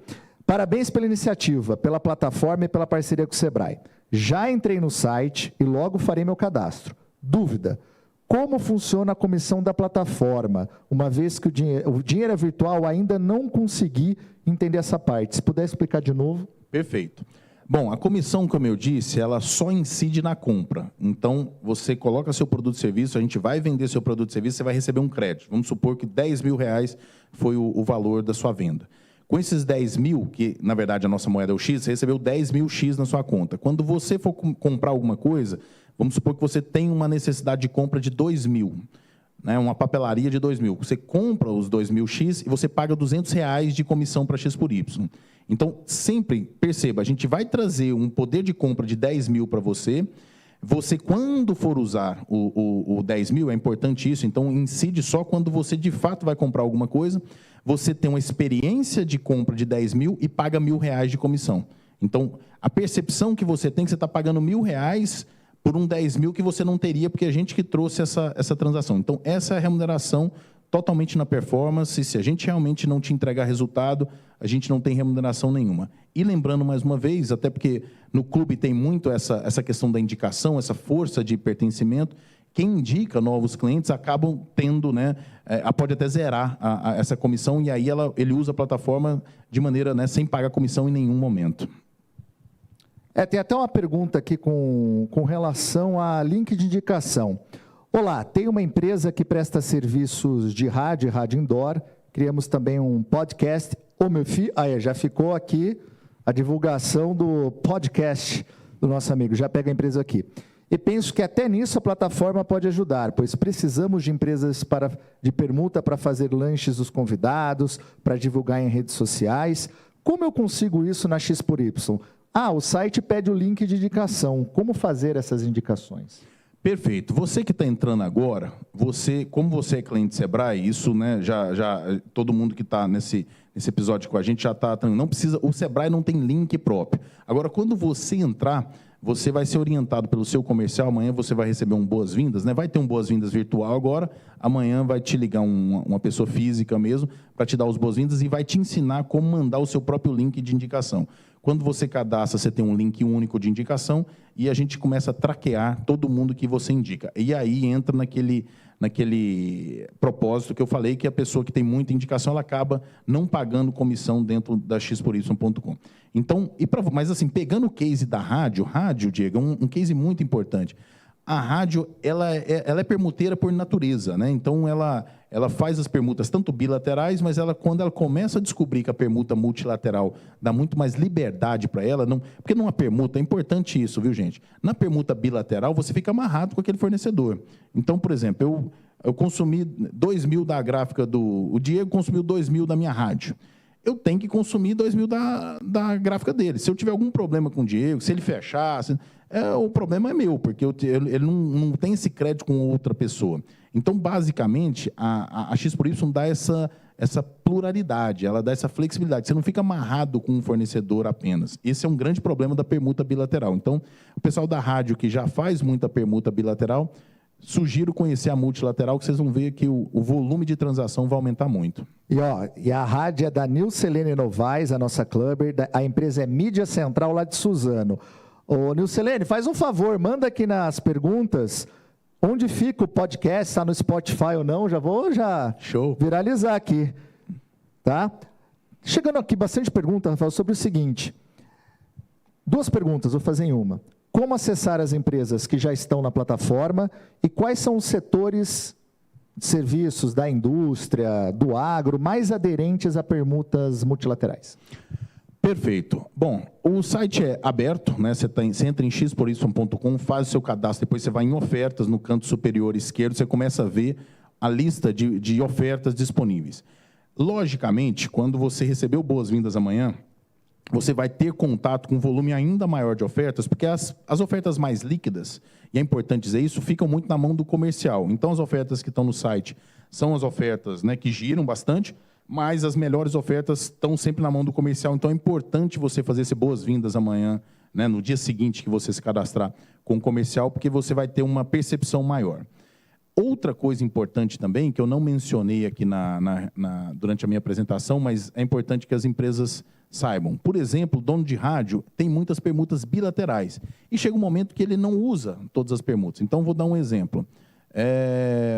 A: Parabéns pela iniciativa, pela plataforma e pela parceria com o Sebrae. Já entrei no site e logo farei meu cadastro. Dúvida, como funciona a comissão da plataforma? Uma vez que o dinheiro é virtual, ainda não consegui entender essa parte. Se puder explicar de novo.
B: Perfeito. Bom, a comissão, como eu disse, ela só incide na compra. Então, você coloca seu produto e serviço, a gente vai vender seu produto e serviço, você vai receber um crédito. Vamos supor que R$10.000 foi o valor da sua venda. Com esses 10 mil, que na verdade a nossa moeda é o X, você recebeu 10.000 X na sua conta. Quando você for comprar alguma coisa, vamos supor que você tem uma necessidade de compra de 2.000, né, uma papelaria de 2.000. Você compra os 2.000 X e você paga R$200 de comissão para X por Y. Então, sempre, perceba, a gente vai trazer um poder de compra de 10.000 para você. Você, quando for usar o 10.000, é importante isso, então incide só quando você de fato vai comprar alguma coisa. Você tem uma experiência de compra de 10.000 e paga R$1.000 de comissão. Então, a percepção que você tem que você está pagando R$1.000 por um 10.000 que você não teria, porque a gente que trouxe essa transação. Então, essa é a remuneração totalmente na performance. Se a gente realmente não te entregar resultado, a gente não tem remuneração nenhuma. E lembrando mais uma vez, até porque no clube tem muito essa questão da indicação, essa força de pertencimento, quem indica novos clientes acabam tendo, né, pode até zerar essa comissão, e aí ele usa a plataforma de maneira, né, sem pagar comissão em nenhum momento.
A: Tem até uma pergunta aqui com relação a link de indicação. Olá, tem uma empresa que presta serviços de rádio indoor, criamos também um podcast. Ô, meu filho, já ficou aqui a divulgação do podcast do nosso amigo, já pega a empresa aqui. E penso que até nisso a plataforma pode ajudar, pois precisamos de empresas de permuta para fazer lanches dos convidados, para divulgar em redes sociais. Como eu consigo isso na X por Y? O site pede o link de indicação. Como fazer essas indicações?
B: Perfeito. Você que está entrando agora, como você é cliente Sebrae, isso, né, todo mundo que está nesse episódio com a gente já está... Não precisa, o Sebrae não tem link próprio. Agora, quando você entrar, você vai ser orientado pelo seu comercial. Amanhã você vai receber um boas-vindas, né? Vai ter um boas-vindas virtual agora. Amanhã vai te ligar uma pessoa física mesmo para te dar os boas-vindas e vai te ensinar como mandar o seu próprio link de indicação. Quando você cadastra, você tem um link único de indicação e a gente começa a traquear todo mundo que você indica. E aí entra naquele propósito que eu falei, que a pessoa que tem muita indicação, ela acaba não pagando comissão dentro da xpory.com. Então, mas assim, pegando o case da rádio, Diego, é um case muito importante. A rádio, ela é permuteira por natureza, né? Então, ela faz as permutas tanto bilaterais, mas quando ela começa a descobrir que a permuta multilateral dá muito mais liberdade para ela, porque numa permuta, é importante isso, viu, gente? Na permuta bilateral, você fica amarrado com aquele fornecedor. Então, por exemplo, eu consumi 2.000 da gráfica o Diego consumiu 2.000 da minha rádio. Eu tenho que consumir 2.000 da gráfica dele. Se eu tiver algum problema com o Diego, se ele fechar, o problema é meu, porque ele não tem esse crédito com outra pessoa. Então, basicamente, a X por Y dá essa pluralidade, ela dá essa flexibilidade. Você não fica amarrado com um fornecedor apenas. Esse é um grande problema da permuta bilateral. Então, o pessoal da rádio que já faz muita permuta bilateral, sugiro conhecer a multilateral, que vocês vão ver que o volume de transação vai aumentar muito.
A: E a rádio é da Nilcelene Novaes, a nossa clubber, a empresa é Mídia Central lá de Suzano. Ô, Nilcelene, faz um favor, manda aqui nas perguntas onde fica o podcast, está no Spotify ou não, já vou viralizar aqui. Tá? Chegando aqui, bastante pergunta, Rafael, sobre o seguinte. 2 perguntas, vou fazer em uma. Como acessar as empresas que já estão na plataforma e quais são os setores de serviços da indústria, do agro, mais aderentes a permutas multilaterais?
B: Perfeito. Bom, o site é aberto, né? Você entra em xpory.com, faz o seu cadastro, depois você vai em ofertas, no canto superior esquerdo, você começa a ver a lista de ofertas disponíveis. Logicamente, quando você recebeu boas-vindas amanhã, você vai ter contato com um volume ainda maior de ofertas, porque as ofertas mais líquidas, e é importante dizer isso, ficam muito na mão do comercial. Então, as ofertas que estão no site são as ofertas, né, que giram bastante, mas as melhores ofertas estão sempre na mão do comercial. Então, é importante você fazer esse boas-vindas amanhã, né, no dia seguinte que você se cadastrar com o comercial, porque você vai ter uma percepção maior. Outra coisa importante também, que eu não mencionei aqui durante a minha apresentação, mas é importante que as empresas saibam. Por exemplo, o dono de rádio tem muitas permutas bilaterais. E chega um momento que ele não usa todas as permutas. Então, vou dar um exemplo.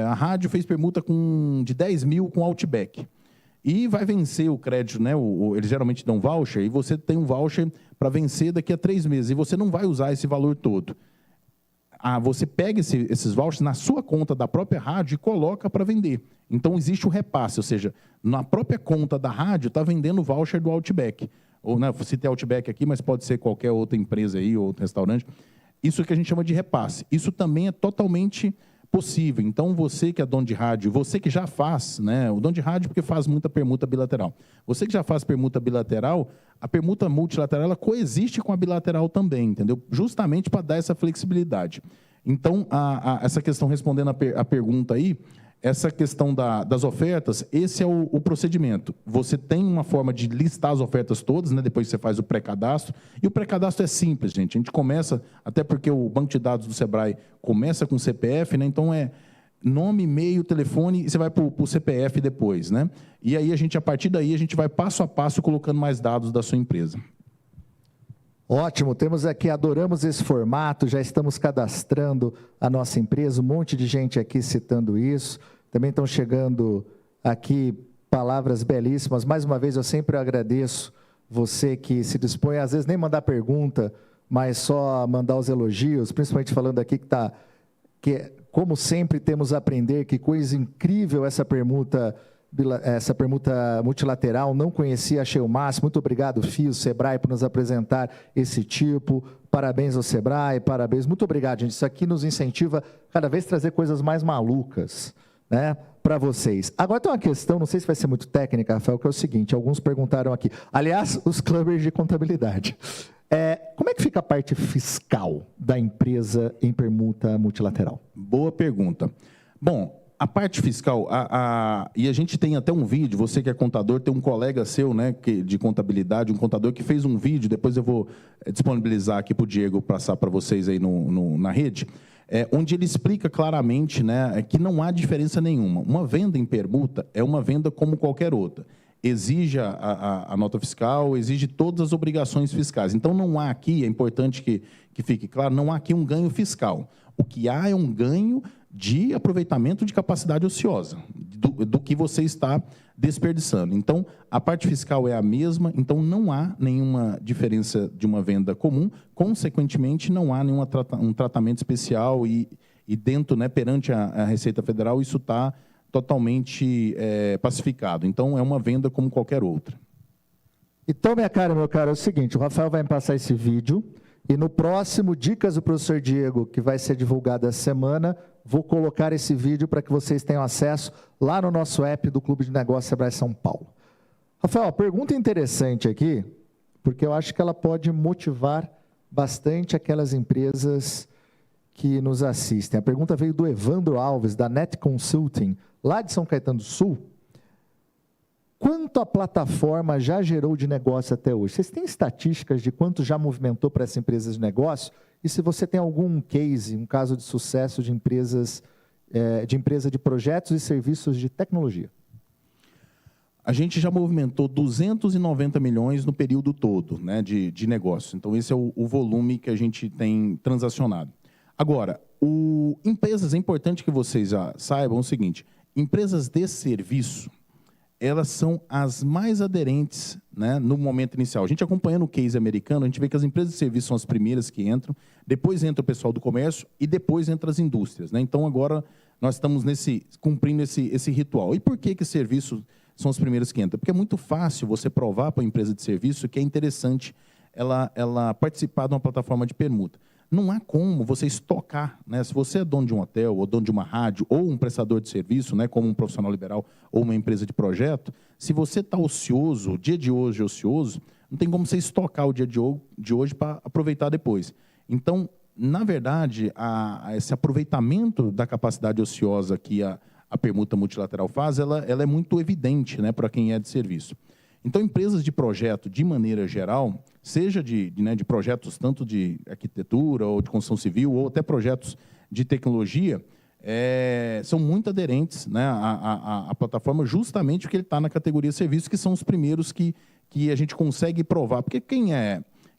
B: A rádio fez permuta de 10.000 com Outback. e vai vencer o crédito, né? Eles geralmente dão voucher, e você tem um voucher para vencer daqui a 3 meses, e você não vai usar esse valor todo. Você pega esses vouchers na sua conta da própria rádio e coloca para vender. Então, existe o repasse, ou seja, na própria conta da rádio está vendendo o voucher do Outback. Ou, né, você tem Outback aqui, mas pode ser qualquer outra empresa aí, ou outro restaurante. Isso que a gente chama de repasse. Isso também é totalmente possível. Então, você que é dono de rádio, você que já faz, né, o dono de rádio porque faz muita permuta bilateral. Você que já faz permuta bilateral, a permuta multilateral ela coexiste com a bilateral também, entendeu? Justamente para dar essa flexibilidade. Então, essa questão, respondendo a pergunta aí, essa questão das ofertas, esse é o procedimento. Você tem uma forma de listar as ofertas todas, né, depois você faz o pré-cadastro, e o pré-cadastro é simples, gente. A gente começa, até porque o banco de dados do Sebrae começa com CPF, né, então é nome, e-mail, telefone, e você vai para o CPF depois, né? E aí, a partir daí, a gente vai passo a passo colocando mais dados da sua empresa.
A: Ótimo, temos aqui, adoramos esse formato, já estamos cadastrando a nossa empresa, um monte de gente aqui citando isso, também estão chegando aqui palavras belíssimas. Mais uma vez, eu sempre agradeço você que se dispõe, às vezes nem mandar pergunta, mas só mandar os elogios, principalmente falando aqui que como sempre temos a aprender, que coisa incrível essa permuta multilateral, não conhecia, achei o máximo. Muito obrigado, FIO, Sebrae, por nos apresentar esse tipo. Parabéns ao Sebrae, parabéns. Muito obrigado, gente. Isso aqui nos incentiva cada vez a trazer coisas mais malucas, né, para vocês. Agora tem uma questão, não sei se vai ser muito técnica, Rafael, que é o seguinte, alguns perguntaram aqui. Aliás, os clubbers de contabilidade. Como é que fica a parte fiscal da empresa em permuta multilateral?
B: Boa pergunta. Bom, a parte fiscal, e a gente tem até um vídeo, você que é contador, tem um colega seu, né, de contabilidade, um contador que fez um vídeo, depois eu vou disponibilizar aqui para o Diego passar para vocês aí na rede, onde ele explica claramente, né, que não há diferença nenhuma. Uma venda em permuta é uma venda como qualquer outra. Exige a nota fiscal, exige todas as obrigações fiscais. Então, não há aqui, é importante que fique claro, não há aqui um ganho fiscal. O que há é um ganho de aproveitamento de capacidade ociosa, do que você está desperdiçando. Então, a parte fiscal é a mesma, então não há nenhuma diferença de uma venda comum, consequentemente, não há um tratamento especial e dentro, né, perante a Receita Federal, isso está totalmente pacificado. Então, é uma venda como qualquer outra.
A: Então, minha cara, meu caro, é o seguinte, o Rafael vai me passar esse vídeo, e no próximo Dicas do Professor Diego, que vai ser divulgado essa semana, vou colocar esse vídeo para que vocês tenham acesso lá no nosso app do Clube de Negócios Sebrae São Paulo. Rafael, pergunta interessante aqui, porque eu acho que ela pode motivar bastante aquelas empresas que nos assistem. A pergunta veio do Evandro Alves, da Net Consulting, lá de São Caetano do Sul. Quanto a plataforma já gerou de negócio até hoje? Vocês têm estatísticas de quanto já movimentou para essa empresa de negócio? E se você tem algum case, um caso de sucesso de empresa de projetos e serviços de tecnologia?
B: A gente já movimentou 290 milhões no período todo, né, de negócio. Então, esse é o volume que a gente tem transacionado. Agora, empresas, é importante que vocês já saibam o seguinte, empresas de serviço, elas são as mais aderentes, né, no momento inicial. A gente acompanhando o case americano, a gente vê que as empresas de serviço são as primeiras que entram, depois entra o pessoal do comércio e depois entra as indústrias, né? Então, agora, nós estamos cumprindo esse ritual. E por que serviços são os primeiros que entram? Porque é muito fácil você provar para a empresa de serviço que é interessante ela participar de uma plataforma de permuta. Não há como você estocar, né? Se você é dono de um hotel, ou dono de uma rádio, ou um prestador de serviço, né, como um profissional liberal, ou uma empresa de projeto, se você está ocioso, o dia de hoje é ocioso, não tem como você estocar o dia de hoje para aproveitar depois. Então, na verdade, esse aproveitamento da capacidade ociosa que a permuta multilateral faz, ela é muito evidente, né, para quem é de serviço. Então, empresas de projeto, de maneira geral, seja de projetos tanto de arquitetura ou de construção civil, ou até projetos de tecnologia, são muito aderentes, né, à plataforma, justamente porque ele está na categoria serviços, que são os primeiros que a gente consegue provar. Porque quem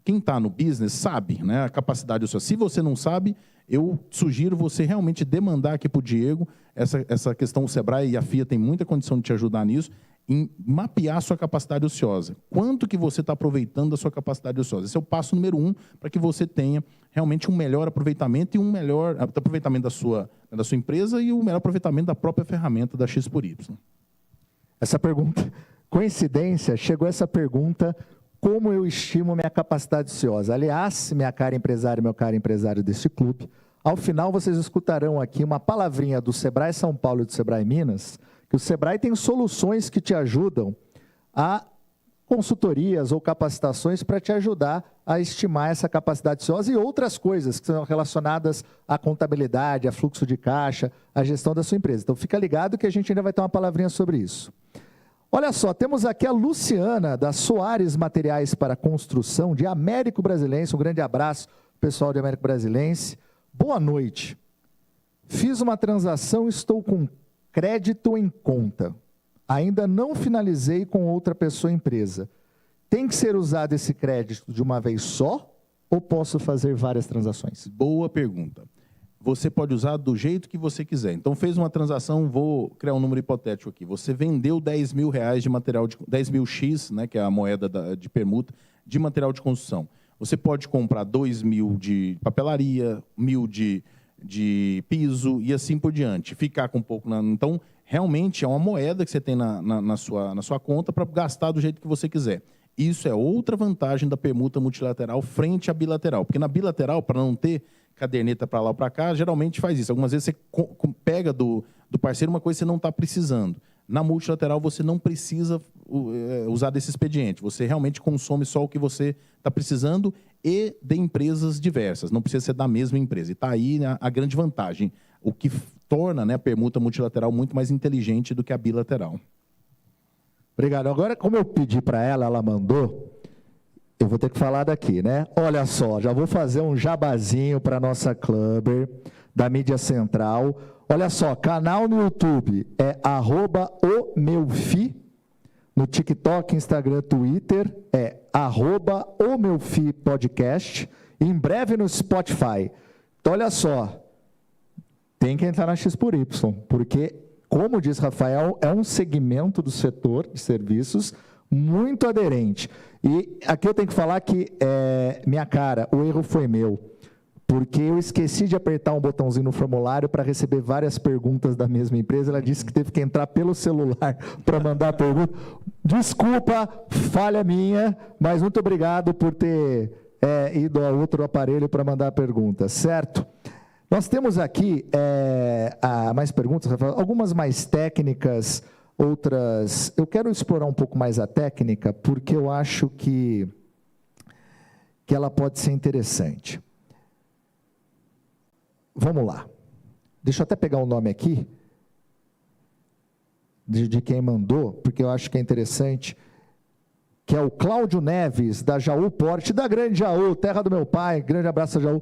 B: está no business sabe, né, a capacidade da sua. Se você não sabe, eu sugiro você realmente demandar aqui para o Diego essa questão. O Sebrae e a FIA têm muita condição de te ajudar nisso. em mapear a sua capacidade ociosa. Quanto que você está aproveitando da sua capacidade ociosa? Esse é o passo número 1 para que você tenha realmente um melhor aproveitamento e um melhor aproveitamento da sua empresa e um melhor aproveitamento da própria ferramenta da X por Y.
A: Essa pergunta, coincidência, chegou essa pergunta, como eu estimo minha capacidade ociosa? Aliás, minha cara empresária e meu caro empresário desse clube, ao final vocês escutarão aqui uma palavrinha do Sebrae São Paulo e do Sebrae Minas, que o Sebrae tem soluções que te ajudam a consultorias ou capacitações para te ajudar a estimar essa capacidade ociosa e outras coisas que são relacionadas à contabilidade, a fluxo de caixa, à gestão da sua empresa. Então, fica ligado que a gente ainda vai ter uma palavrinha sobre isso. Olha só, temos aqui a Luciana, da Soares Materiais para Construção, de Américo Brasilense. Um grande abraço, pessoal de Américo Brasilense. Boa noite. Fiz uma transação e estou com crédito em conta. Ainda não finalizei com outra pessoa ou empresa. Tem que ser usado esse crédito de uma vez só ou posso fazer várias transações?
B: Boa pergunta. Você pode usar do jeito que você quiser. Então, fez uma transação, vou criar um número hipotético aqui. Você vendeu R$10.000 de material, 10.000X, né, que é a moeda de permuta, de material de construção. Você pode comprar 2.000 de papelaria, 1.000 de piso e assim por diante. Ficar com um pouco... Então, realmente é uma moeda que você tem na sua conta para gastar do jeito que você quiser. Isso é outra vantagem da permuta multilateral frente à bilateral. Porque na bilateral, para não ter caderneta para lá ou para cá, geralmente faz isso. Algumas vezes você pega do parceiro uma coisa que você não está precisando. Na multilateral, você não precisa usar desse expediente. Você realmente consome só o que você está precisando e de empresas diversas. Não precisa ser da mesma empresa. E está aí a grande vantagem, o que torna, né, a permuta multilateral muito mais inteligente do que a bilateral.
A: Obrigado. Agora, como eu pedi para ela mandou, eu vou ter que falar daqui, né? Olha só, já vou fazer um jabazinho para a nossa Clubber, da mídia central. Olha só, canal no YouTube é @omeufi, no TikTok, Instagram, Twitter é @omeufi_podcast, em breve no Spotify. Então, olha só, tem que entrar na X por Y, porque, como diz Rafael, é um segmento do setor de serviços muito aderente. E aqui eu tenho que falar que, minha cara, o erro foi meu, porque eu esqueci de apertar um botãozinho no formulário para receber várias perguntas da mesma empresa. Ela disse que teve que entrar pelo celular para mandar a pergunta. Desculpa, falha minha, mas muito obrigado por ter ido a outro aparelho para mandar a pergunta, certo? Nós temos aqui mais perguntas, Rafael, algumas mais técnicas, outras... Eu quero explorar um pouco mais a técnica, porque eu acho que ela pode ser interessante. Vamos lá. Deixa eu até pegar o nome aqui, de quem mandou, porque eu acho que é interessante, que é o Cláudio Neves, da Jaú Porte, da grande Jaú, terra do meu pai, grande abraço a Jaú.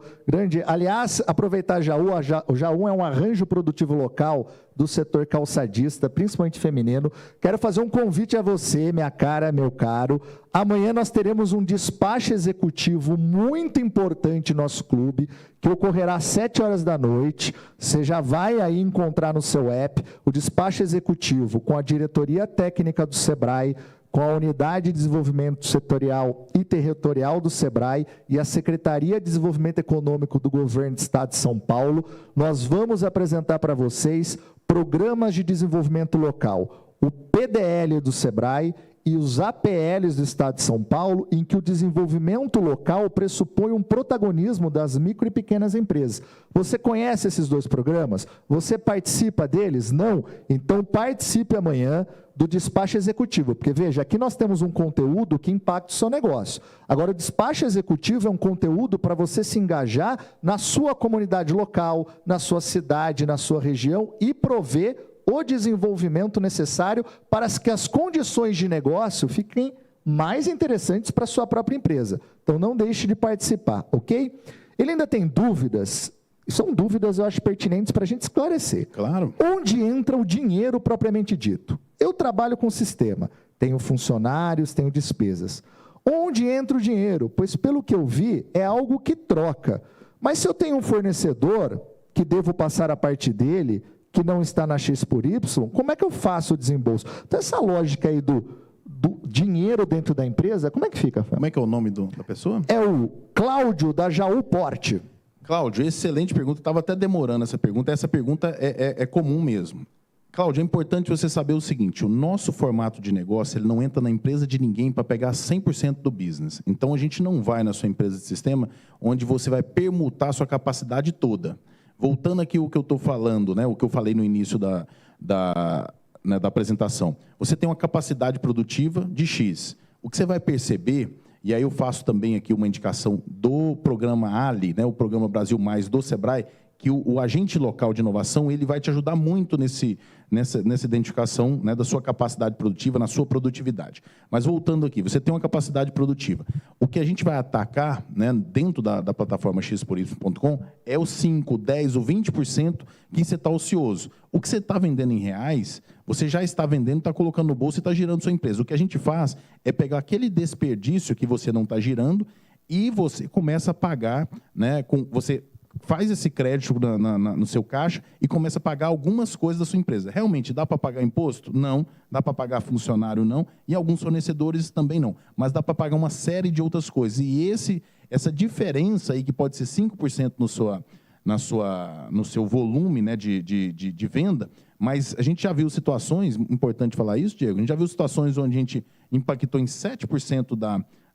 A: Aliás, aproveitar Jaú, o Jaú é um arranjo produtivo local do setor calçadista, principalmente feminino. Quero fazer um convite a você, minha cara, meu caro. Amanhã nós teremos um despacho executivo muito importante no nosso clube, que ocorrerá às 7 horas da noite. Você já vai aí encontrar no seu app o despacho executivo com a diretoria técnica do Sebrae, com a Unidade de Desenvolvimento Setorial e Territorial do Sebrae e a Secretaria de Desenvolvimento Econômico do Governo do Estado de São Paulo. Nós vamos apresentar para vocês programas de desenvolvimento local, o PDL do Sebrae e os APLs do Estado de São Paulo, em que o desenvolvimento local pressupõe um protagonismo das micro e pequenas empresas. Você conhece esses dois programas? Você participa deles? Não? Então participe amanhã do despacho executivo, porque veja, aqui nós temos um conteúdo que impacta o seu negócio. Agora, o despacho executivo é um conteúdo para você se engajar na sua comunidade local, na sua cidade, na sua região e prover o desenvolvimento necessário para que as condições de negócio fiquem mais interessantes para a sua própria empresa. Então, não deixe de participar, ok? Ele ainda tem dúvidas, e são dúvidas, eu acho, pertinentes para a gente esclarecer.
B: Claro.
A: Onde entra o dinheiro propriamente dito? Eu trabalho com sistema, tenho funcionários, tenho despesas. Onde entra o dinheiro? Pois, pelo que eu vi, é algo que troca. Mas se eu tenho um fornecedor, que devo passar a parte dele, que não está na X por Y, como é que eu faço o desembolso? Então, essa lógica aí do dinheiro dentro da empresa, como é que fica, Rafael?
B: Como é que é o nome da pessoa?
A: É o Cláudio, da Jaú Porte.
B: Cláudio, excelente pergunta. Estava até demorando essa pergunta. Essa pergunta é comum mesmo. Cláudio, é importante você saber o seguinte, o nosso formato de negócio, ele não entra na empresa de ninguém para pegar 100% do business. Então, a gente não vai na sua empresa de sistema onde você vai permutar a sua capacidade toda. Voltando aqui o que eu estou falando, né, o que eu falei no início da apresentação. Você tem uma capacidade produtiva de X. O que você vai perceber, e aí eu faço também aqui uma indicação do programa ALI, né, o Programa Brasil Mais do Sebrae, que o agente local de inovação ele vai te ajudar muito nessa identificação, né, da sua capacidade produtiva, na sua produtividade. Mas voltando aqui, você tem uma capacidade produtiva. O que a gente vai atacar, né, dentro da plataforma xpory.com é o 5%, 10% ou 20% que você está ocioso. O que você está vendendo em reais, você já está vendendo, está colocando no bolso e está girando sua empresa. O que a gente faz é pegar aquele desperdício que você não está girando e você começa a pagar, né, você faz esse crédito no seu caixa e começa a pagar algumas coisas da sua empresa. Realmente, dá para pagar imposto? Não. Dá para pagar funcionário? Não. E alguns fornecedores também não. Mas dá para pagar uma série de outras coisas. E essa diferença aí, que pode ser 5% no seu volume, né, de venda, mas a gente já viu situações, importante falar isso, Diego, a gente já viu situações onde a gente impactou em 7%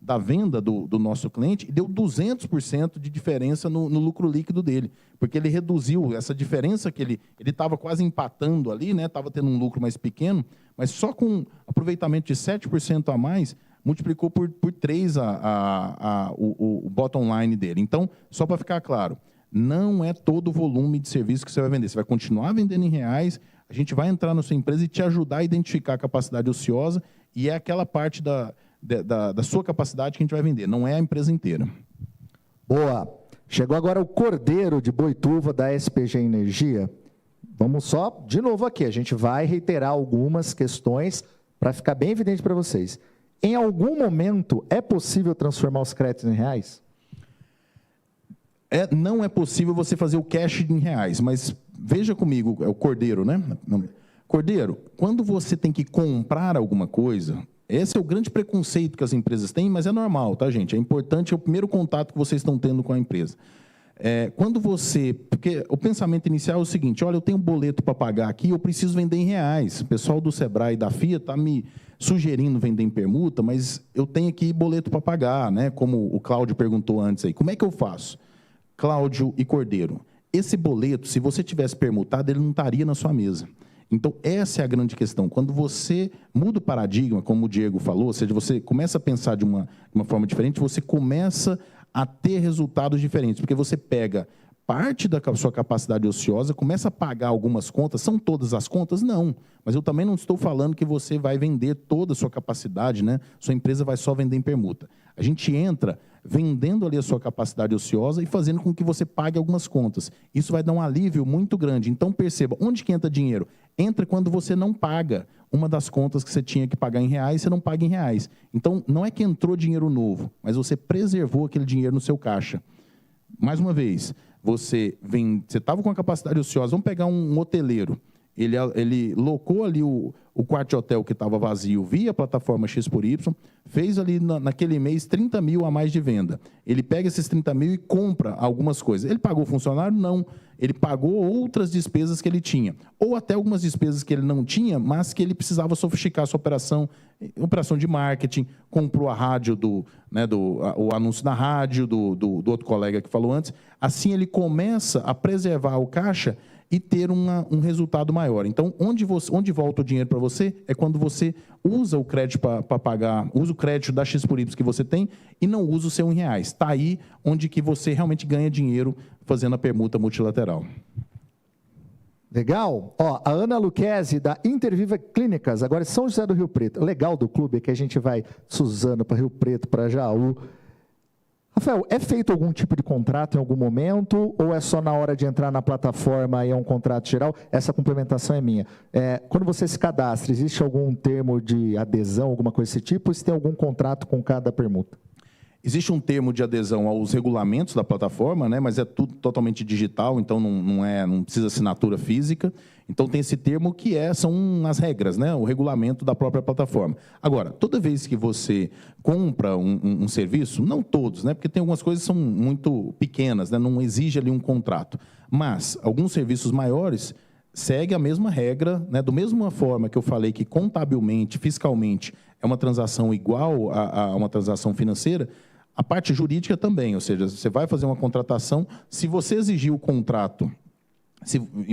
B: da venda do nosso cliente e deu 200% de diferença no lucro líquido dele, porque ele reduziu essa diferença que ele estava quase empatando ali, né? Estava tendo um lucro mais pequeno, mas só com aproveitamento de 7% a mais, multiplicou por 3 o bottom line dele. Então, só para ficar claro, não é todo o volume de serviço que você vai vender. Você vai continuar vendendo em reais, a gente vai entrar na sua empresa e te ajudar a identificar a capacidade ociosa e é aquela parte da sua capacidade que a gente vai vender, não é a empresa inteira.
A: Boa. Chegou agora o Cordeiro de Boituva, da SPG Energia. Vamos só, de novo aqui, a gente vai reiterar algumas questões para ficar bem evidente para vocês. Em algum momento, é possível transformar os créditos em reais?
B: Não é possível você fazer o cash em reais, mas veja comigo, é o Cordeiro, né? Cordeiro, quando você tem que comprar alguma coisa, esse é o grande preconceito que as empresas têm, mas é normal, tá, gente? É importante, é o primeiro contato que vocês estão tendo com a empresa. Porque o pensamento inicial é o seguinte, olha, eu tenho um boleto para pagar aqui, eu preciso vender em reais. O pessoal do Sebrae e da FIA está me sugerindo vender em permuta, mas eu tenho aqui boleto para pagar, né? Como o Cláudio perguntou antes aí. Como é que eu faço? Cláudio e Cordeiro, esse boleto, se você tivesse permutado, ele não estaria na sua mesa. Então, essa é a grande questão. Quando você muda o paradigma, como o Diego falou, ou seja, você começa a pensar de uma forma diferente, você começa a ter resultados diferentes, porque você pega parte da sua capacidade ociosa, começa a pagar algumas contas. São todas as contas? Não. Mas eu também não estou falando que você vai vender toda a sua capacidade, né? Sua empresa vai só vender em permuta. A gente entra vendendo ali a sua capacidade ociosa e fazendo com que você pague algumas contas. Isso vai dar um alívio muito grande. Então, perceba, onde que entra dinheiro? Entra quando você não paga uma das contas que você tinha que pagar em reais, você não paga em reais. Então, não é que entrou dinheiro novo, mas você preservou aquele dinheiro no seu caixa. Mais uma vez, você estava com a capacidade ociosa, vamos pegar um hoteleiro, ele locou ali o quarto de hotel que estava vazio via plataforma X por Y, fez ali naquele mês 30 mil a mais de venda. Ele pega esses 30 mil e compra algumas coisas. Ele pagou o funcionário? Não. Ele pagou outras despesas que ele tinha. Ou até algumas despesas que ele não tinha, mas que ele precisava sofisticar a sua operação de marketing, comprou a rádio, o anúncio na rádio do outro colega que falou antes. Assim ele começa a preservar o caixa e ter um resultado maior. Então, onde volta o dinheiro para você é quando você usa o crédito para pagar, usa o crédito da X por Y que você tem e não usa o seu em reais. Está aí onde que você realmente ganha dinheiro fazendo a permuta multilateral.
A: Legal. Ó, a Ana Luquezzi, da Interviva Clínicas, agora é São José do Rio Preto. O legal do clube é que a gente vai Suzano para Rio Preto, para Jaú. Rafael, é feito algum tipo de contrato em algum momento ou é só na hora de entrar na plataforma e é um contrato geral? Essa complementação é minha. Quando você se cadastra, existe algum termo de adesão, alguma coisa desse tipo, ou se tem algum contrato com cada permuta?
B: Existe um termo de adesão aos regulamentos da plataforma, né, mas é tudo totalmente digital, então não precisa assinatura física. Então tem esse termo que são as regras, né, o regulamento da própria plataforma. Agora, toda vez que você compra um serviço, não todos, né, porque tem algumas coisas que são muito pequenas, né, não exige ali um contrato, mas alguns serviços maiores seguem a mesma regra, né, da mesma forma que eu falei que contabilmente, fiscalmente, é uma transação igual a uma transação financeira. A parte jurídica também, ou seja, você vai fazer uma contratação, se você exigir o contrato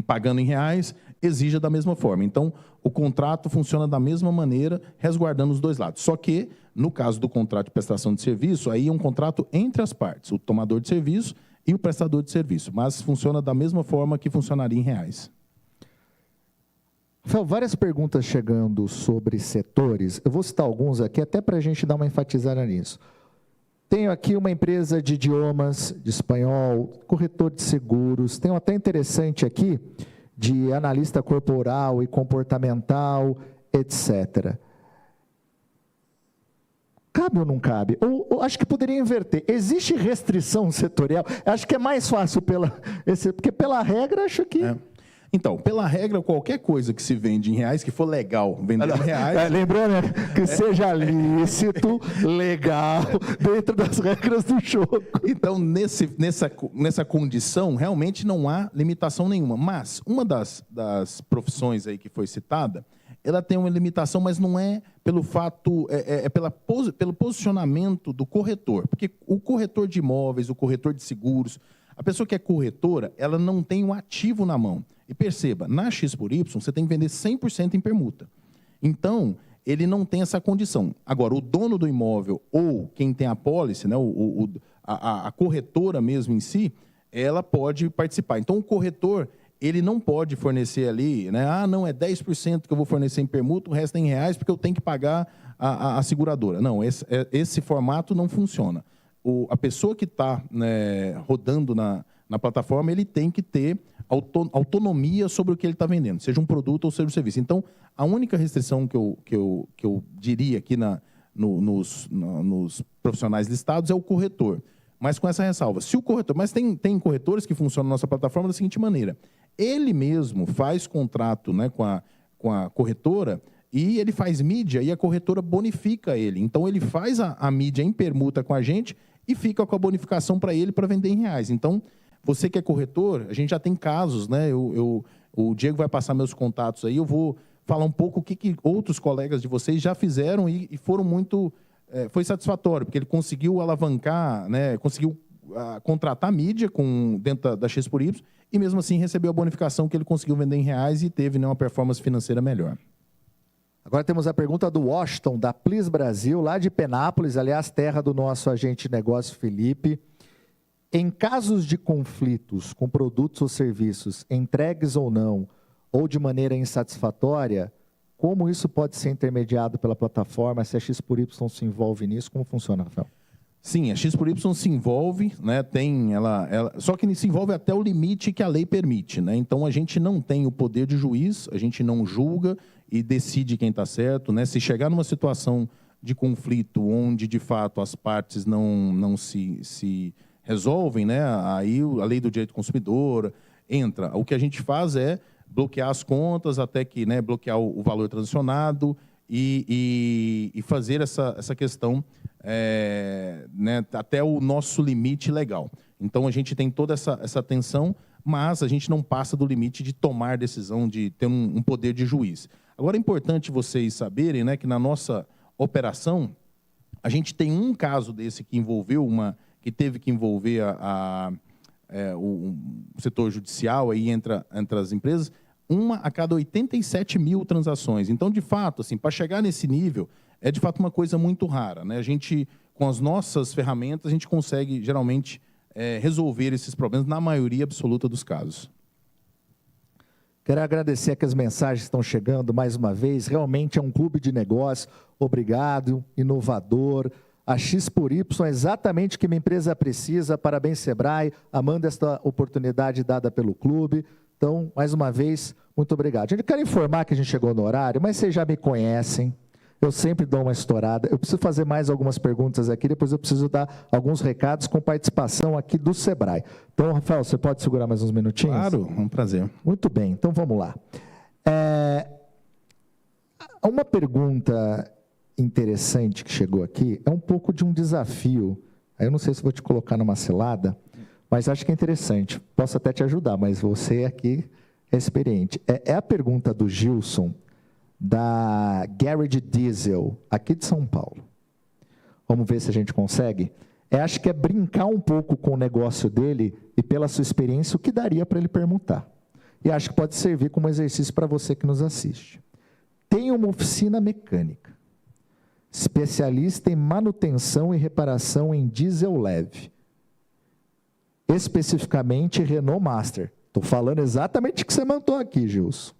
B: pagando em reais, exija da mesma forma. Então, o contrato funciona da mesma maneira, resguardando os dois lados. Só que, no caso do contrato de prestação de serviço, aí é um contrato entre as partes, o tomador de serviço e o prestador de serviço, mas funciona da mesma forma que funcionaria em reais.
A: Rafael, várias perguntas chegando sobre setores. Eu vou citar alguns aqui, até para a gente dar uma enfatizada nisso. Tenho aqui uma empresa de idiomas, de espanhol, corretor de seguros, tenho até interessante aqui, de analista corporal e comportamental, etc. Cabe ou não cabe? Ou acho que poderia inverter. Existe restrição setorial? Acho que é mais fácil, porque pela regra, acho que...
B: Então, pela regra, qualquer coisa que se vende em reais, que for legal vender em reais...
A: Lembrando, né, que seja lícito, legal, dentro das regras do jogo.
B: Então, nessa condição, realmente não há limitação nenhuma. Mas uma das profissões aí que foi citada, ela tem uma limitação, mas não é pelo fato, pelo posicionamento do corretor. Porque o corretor de imóveis, o corretor de seguros, a pessoa que é corretora, ela não tem um ativo na mão. E perceba, na X por Y, você tem que vender 100% em permuta. Então, ele não tem essa condição. Agora, o dono do imóvel ou quem tem a pólice, né, a corretora mesmo em si, ela pode participar. Então, o corretor, ele não pode fornecer ali, né, não, é 10% que eu vou fornecer em permuta, o resto é em reais, porque eu tenho que pagar a seguradora. Não, esse formato não funciona. A pessoa que está, né, rodando na plataforma, ele tem que ter autonomia sobre o que ele está vendendo, seja um produto ou seja um serviço. Então, a única restrição que eu diria aqui nos profissionais listados é o corretor. Mas com essa ressalva, se o corretor... Mas tem corretores que funcionam na nossa plataforma da seguinte maneira: ele mesmo faz contrato, né, com a corretora e ele faz mídia e a corretora bonifica ele. Então, ele faz a mídia em permuta com a gente e fica com a bonificação para ele para vender em reais. Então, você que é corretor, a gente já tem casos, né? O Diego vai passar meus contatos aí, eu vou falar um pouco o que outros colegas de vocês já fizeram e foram muito... foi satisfatório, porque ele conseguiu alavancar, né? Conseguiu contratar mídia dentro da X por Y e mesmo assim recebeu a bonificação que ele conseguiu vender em reais e teve, né, uma performance financeira melhor.
A: Agora temos a pergunta do Washington, da Plis Brasil, lá de Penápolis, aliás, terra do nosso agente de negócio, Felipe. Em casos de conflitos com produtos ou serviços, entregues ou não, ou de maneira insatisfatória, como isso pode ser intermediado pela plataforma? Se a X por Y se envolve nisso, como funciona, Rafael?
B: Sim, a X por Y se envolve, né, só que se envolve até o limite que a lei permite, né? Então, a gente não tem o poder de juiz, a gente não julga e decide quem está certo, né? Se chegar numa situação de conflito onde, de fato, as partes não se resolvem, né? Aí a lei do direito do consumidor entra. O que a gente faz é bloquear as contas até que, né, bloquear o valor transacionado e fazer essa questão, né, até o nosso limite legal. Então, a gente tem toda essa tensão, mas a gente não passa do limite de tomar decisão, de ter um poder de juiz. Agora, é importante vocês saberem, né, que na nossa operação, a gente tem um caso desse que que teve que envolver o setor judicial aí entre as empresas, uma a cada 87 mil transações. Então, de fato, assim, para chegar nesse nível, é de fato uma coisa muito rara, né? A gente, com as nossas ferramentas, a gente consegue, geralmente, resolver esses problemas na maioria absoluta dos casos.
A: Quero agradecer aqui as mensagens que estão chegando mais uma vez. Realmente é um clube de negócio. Obrigado, inovador. A X por Y é exatamente o que minha empresa precisa. Parabéns, Sebrae, amando esta oportunidade dada pelo clube. Então, mais uma vez, muito obrigado. Eu quero informar que a gente chegou no horário, mas vocês já me conhecem. Eu sempre dou uma estourada. Eu preciso fazer mais algumas perguntas aqui, depois eu preciso dar alguns recados com participação aqui do Sebrae. Então, Rafael, você pode segurar mais uns minutinhos?
B: Claro, é um prazer.
A: Muito bem, então vamos lá. Uma pergunta interessante que chegou aqui é um pouco de um desafio. Eu não sei se vou te colocar numa cilada, mas acho que é interessante. Posso até te ajudar, mas você aqui é experiente. É a pergunta do Gilson, da Garage Diesel, aqui de São Paulo. Vamos ver se a gente consegue. Acho que é brincar um pouco com o negócio dele e, pela sua experiência, o que daria para ele permutar. E acho que pode servir como exercício para você que nos assiste. Tem uma oficina mecânica, especialista em manutenção e reparação em diesel leve, especificamente Renault Master. Estou falando exatamente o que você mandou aqui, Gilson.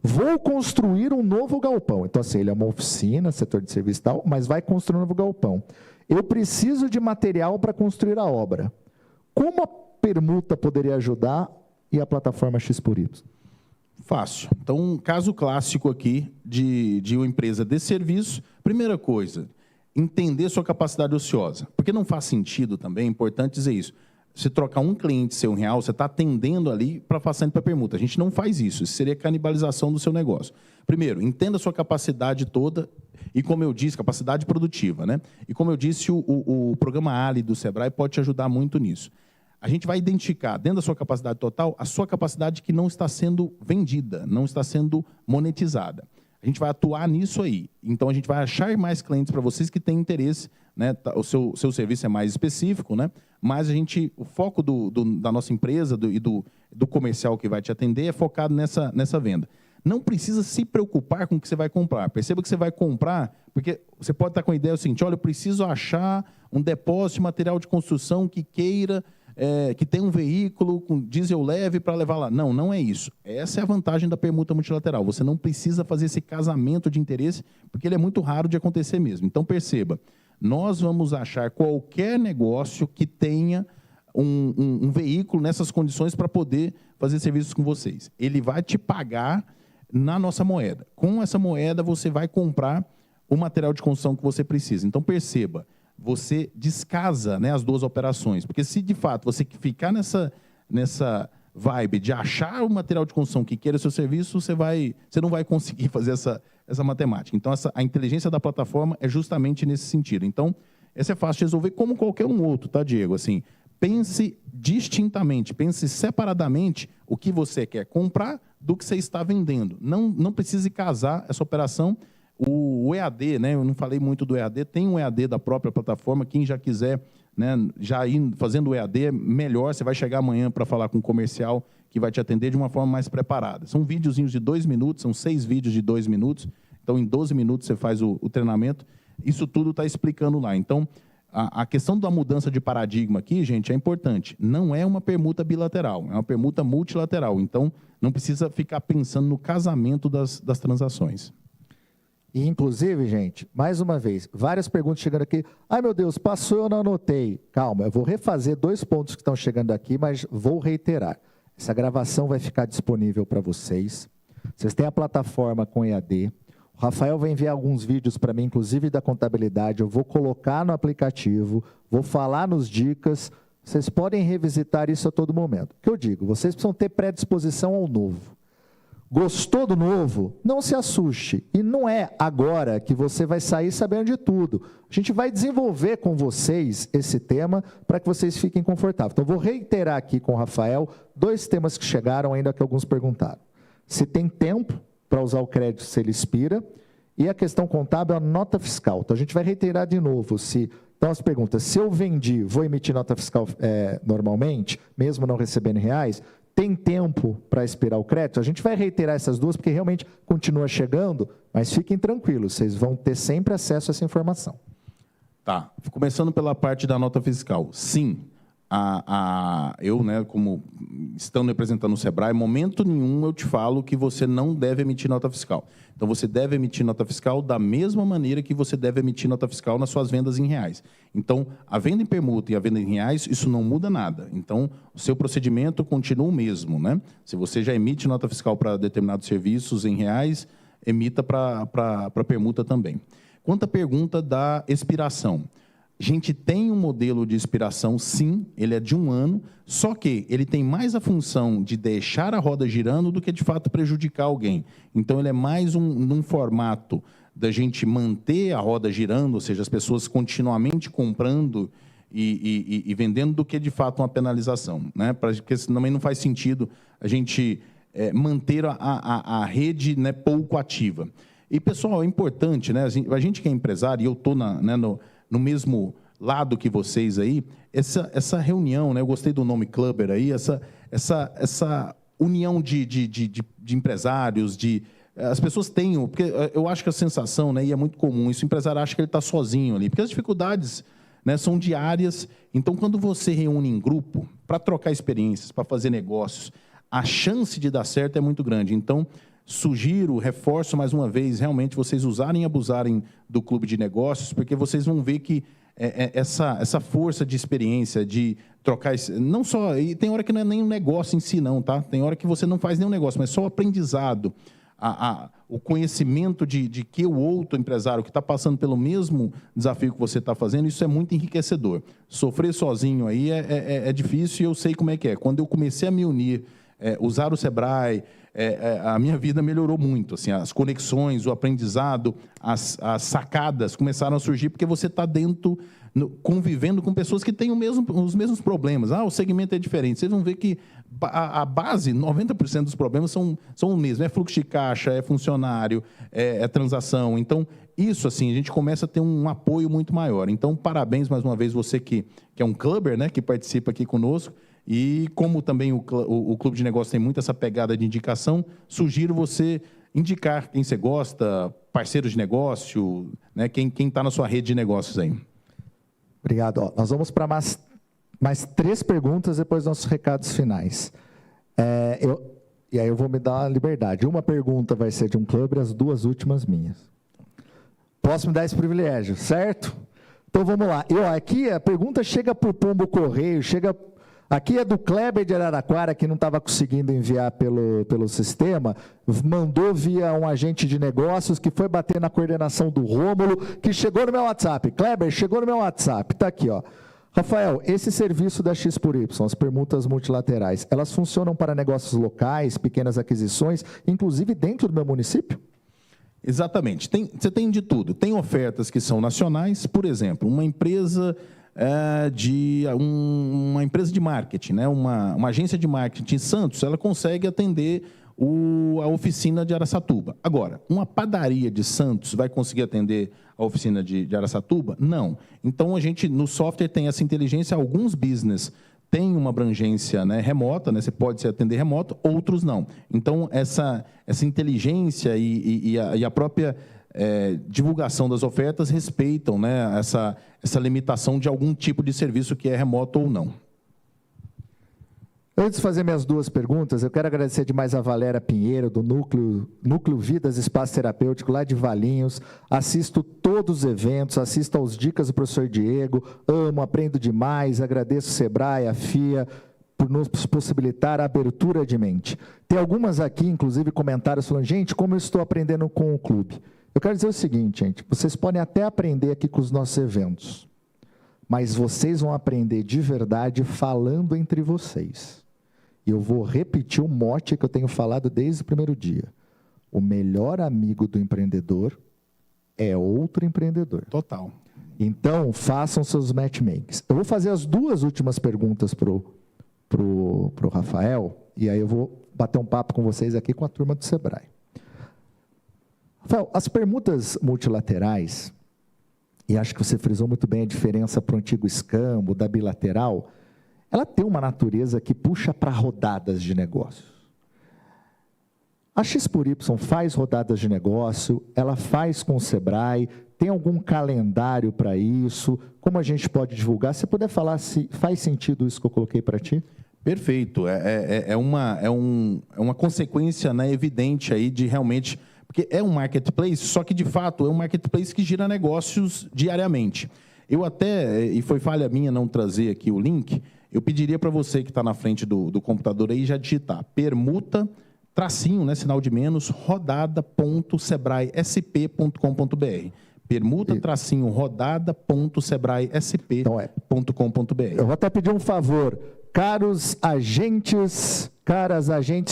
A: Vou construir um novo galpão. Então, assim, ele é uma oficina, setor de serviço e tal, mas vai construir um novo galpão. Eu preciso de material para construir a obra. Como a permuta poderia ajudar e a plataforma X por Y?
B: Fácil. Então, um caso clássico aqui de uma empresa de serviço. Primeira coisa, entender sua capacidade ociosa. Porque não faz sentido também, é importante dizer isso. Você trocar um cliente seu R$1, você está atendendo ali para passar para permuta. A gente não faz isso. Isso seria canibalização do seu negócio. Primeiro, entenda a sua capacidade toda e, como eu disse, capacidade produtiva, né? E, como eu disse, o programa Ali do Sebrae pode te ajudar muito nisso. A gente vai identificar, dentro da sua capacidade total, a sua capacidade que não está sendo vendida, não está sendo monetizada. A gente vai atuar nisso aí. Então, a gente vai achar mais clientes para vocês que têm interesse, né? O seu serviço é mais específico, né? Mas o foco da nossa empresa e do comercial que vai te atender é focado nessa venda. Não precisa se preocupar com o que você vai comprar. Perceba que você vai comprar, porque você pode estar com a ideia seguinte: olha, eu preciso achar um depósito de material de construção que queira, que tem um veículo com diesel leve para levar lá. Não, não é isso. Essa é a vantagem da permuta multilateral. Você não precisa fazer esse casamento de interesse, porque ele é muito raro de acontecer mesmo. Então, perceba, nós vamos achar qualquer negócio que tenha um veículo nessas condições para poder fazer serviços com vocês. Ele vai te pagar na nossa moeda. Com essa moeda, você vai comprar o material de construção que você precisa. Então, perceba, você descasa, né, as duas operações. Porque se, de fato, você ficar nessa vibe de achar o material de construção que queira o seu serviço, você não vai conseguir fazer essa matemática. Então, a inteligência da plataforma é justamente nesse sentido. Então, essa é fácil de resolver como qualquer um outro, tá, Diego? Assim, pense distintamente, pense separadamente o que você quer comprar do que você está vendendo. Não precise casar essa operação. O EAD, né, eu não falei muito do EAD, tem um EAD da própria plataforma, quem já quiser, né, já ir fazendo o EAD, é melhor, você vai chegar amanhã para falar com um comercial que vai te atender de uma forma mais preparada. São videozinhos de 2 minutos, são 6 vídeos de 2 minutos, então em 12 minutos você faz o treinamento, isso tudo está explicando lá. Então, a questão da mudança de paradigma aqui, gente, é importante. Não é uma permuta bilateral, é uma permuta multilateral. Então, não precisa ficar pensando no casamento das transações.
A: E, inclusive, gente, mais uma vez, várias perguntas chegando aqui. Ai, meu Deus, passou, eu não anotei. Calma, eu vou refazer 2 pontos que estão chegando aqui, mas vou reiterar. Essa gravação vai ficar disponível para vocês. Vocês têm a plataforma com EAD. O Rafael vai enviar alguns vídeos para mim, inclusive da contabilidade. Eu vou colocar no aplicativo, vou falar nos dicas. Vocês podem revisitar isso a todo momento. O que eu digo? Vocês precisam ter predisposição ao novo. Gostou do novo? Não se assuste. E não é agora que você vai sair sabendo de tudo. A gente vai desenvolver com vocês esse tema para que vocês fiquem confortáveis. Então, vou reiterar aqui com o Rafael 2 temas que chegaram, ainda que alguns perguntaram. Se tem tempo para usar o crédito se ele expira, e a questão contábil é a nota fiscal. Então, a gente vai reiterar de novo. Então, as perguntas: se eu vendi, vou emitir nota fiscal normalmente, mesmo não recebendo em reais? Tem tempo para expirar o crédito? A gente vai reiterar essas 2, porque realmente continua chegando, mas fiquem tranquilos, vocês vão ter sempre acesso a essa informação.
B: Tá. Começando pela parte da nota fiscal. Sim, eu, né, como estando representando o Sebrae, em momento nenhum eu te falo que você não deve emitir nota fiscal. Então, você deve emitir nota fiscal da mesma maneira que você deve emitir nota fiscal nas suas vendas em reais. Então, a venda em permuta e a venda em reais, isso não muda nada. Então, o seu procedimento continua o mesmo, né? Se você já emite nota fiscal para determinados serviços em reais, emita para permuta também. Quanto à pergunta da expiração, a gente tem um modelo de expiração, sim, ele é de 1 ano, só que ele tem mais a função de deixar a roda girando do que, de fato, prejudicar alguém. Então, ele é mais num formato da gente manter a roda girando, ou seja, as pessoas continuamente comprando e vendendo, do que, de fato, uma penalização, né? Porque também não faz sentido a gente manter a rede, né, pouco ativa. E, pessoal, é importante, né? A gente que é empresário, e eu estou no mesmo lado que vocês aí, essa reunião, né? Eu gostei do nome Clubber aí, essa união de empresários, as pessoas têm, porque eu acho que a sensação, né, e é muito comum, isso, o empresário acha que ele está sozinho ali, porque as dificuldades, né, são diárias. Então, quando você reúne em grupo para trocar experiências, para fazer negócios, a chance de dar certo é muito grande. Então, sugiro, reforço mais uma vez, realmente vocês usarem e abusarem do clube de negócios, porque vocês vão ver que essa força de experiência, de trocar, não só, e tem hora que não é nem um negócio em si não, tá? Tem hora que você não faz nenhum negócio, mas só o aprendizado, o conhecimento de que o outro empresário que está passando pelo mesmo desafio que você está fazendo, isso é muito enriquecedor. Sofrer sozinho aí é difícil, e eu sei como é que é. Quando eu comecei a me unir, usar o Sebrae, a minha vida melhorou muito. Assim, as conexões, o aprendizado, as sacadas começaram a surgir porque você está dentro, convivendo com pessoas que têm os mesmos problemas. O segmento é diferente. Vocês vão ver que a base, 90% dos problemas são o mesmo. É fluxo de caixa, é funcionário, é transação. Então, isso, assim, a gente começa a ter um apoio muito maior. Então, parabéns mais uma vez você que é um clubber, né, que participa aqui conosco. E como também o Clube de Negócios tem muito essa pegada de indicação, sugiro você indicar quem você gosta, parceiros de negócio, né, quem está na sua rede de negócios aí.
A: Obrigado. Nós vamos para mais 3 perguntas depois dos nossos recados finais. E aí eu vou me dar a liberdade. Uma pergunta vai ser de um clube e as 2 últimas minhas. Posso me dar esse privilégio, certo? Então vamos lá. Aqui a pergunta chega por pombo correio, aqui é do Kleber de Araraquara, que não estava conseguindo enviar pelo sistema, mandou via um agente de negócios, que foi bater na coordenação do Rômulo, que chegou no meu WhatsApp. Kleber, chegou no meu WhatsApp, está aqui, ó. Rafael, esse serviço da X por Y, as permutas multilaterais, elas funcionam para negócios locais, pequenas aquisições, inclusive dentro do meu município?
B: Exatamente. Você tem de tudo. Tem ofertas que são nacionais, por exemplo, uma empresa uma empresa de marketing, né? uma agência de marketing em Santos, ela consegue atender a oficina de Araçatuba. Agora, uma padaria de Santos vai conseguir atender a oficina de Araçatuba? Não. Então, a gente, no software, tem essa inteligência. Alguns business têm uma abrangência, né, remota, né? Você pode se atender remoto, outros não. Então, essa inteligência e a própria divulgação das ofertas respeitam, né, essa limitação de algum tipo de serviço que é remoto ou não.
A: Antes de fazer minhas 2 perguntas, eu quero agradecer demais a Valéria Pinheiro, do Núcleo Vidas Espaço Terapêutico, lá de Valinhos. Assisto todos os eventos, assisto aos dicas do professor Diego, amo, aprendo demais, agradeço o Sebrae, a FIA, por nos possibilitar a abertura de mente. Tem algumas aqui, inclusive, comentários falando, gente, como eu estou aprendendo com o clube. Eu quero dizer o seguinte, gente, vocês podem até aprender aqui com os nossos eventos, mas vocês vão aprender de verdade falando entre vocês. E eu vou repetir o mote que eu tenho falado desde o primeiro dia. O melhor amigo do empreendedor é outro empreendedor.
B: Total.
A: Então, façam seus matchmakings. Eu vou fazer as 2 últimas perguntas pro Rafael, e aí eu vou bater um papo com vocês aqui com a turma do Sebrae. Rafael, as permutas multilaterais, e acho que você frisou muito bem a diferença para o antigo escambo, da bilateral, ela tem uma natureza que puxa para rodadas de negócios. A X por Y faz rodadas de negócio, ela faz com o Sebrae, tem algum calendário para isso? Como a gente pode divulgar? Se puder falar se faz sentido isso que eu coloquei para ti?
B: Perfeito. É uma consequência, né, evidente aí de realmente... Porque é um marketplace, só que, de fato, é um marketplace que gira negócios diariamente. Eu até, e foi falha minha não trazer aqui o link, eu pediria para você que está na frente do computador aí já digitar permuta tracinho, né, sinal de menos, rodada.sebraesp.com.br. Permuta-rodada.sebraesp.com.br.
A: Eu vou até pedir um favor, caras agentes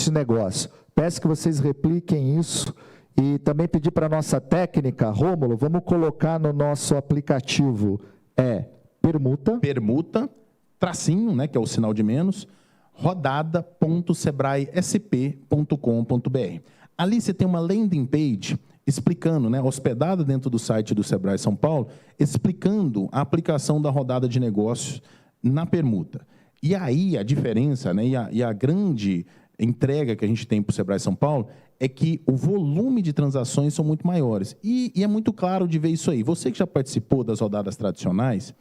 A: de negócio, peço que vocês repliquem isso e também pedir para a nossa técnica, Rômulo, vamos colocar no nosso aplicativo,
B: permuta, tracinho, né, que é o sinal de menos, rodada.sebraesp.com.br. Ali você tem uma landing page explicando, né, hospedada dentro do site do Sebrae São Paulo, explicando a aplicação da rodada de negócios na permuta. E aí a diferença, né, e a grande entrega que a gente tem para o Sebrae São Paulo é que o volume de transações são muito maiores. E é muito claro de ver isso aí. Você que já participou das rodadas tradicionais,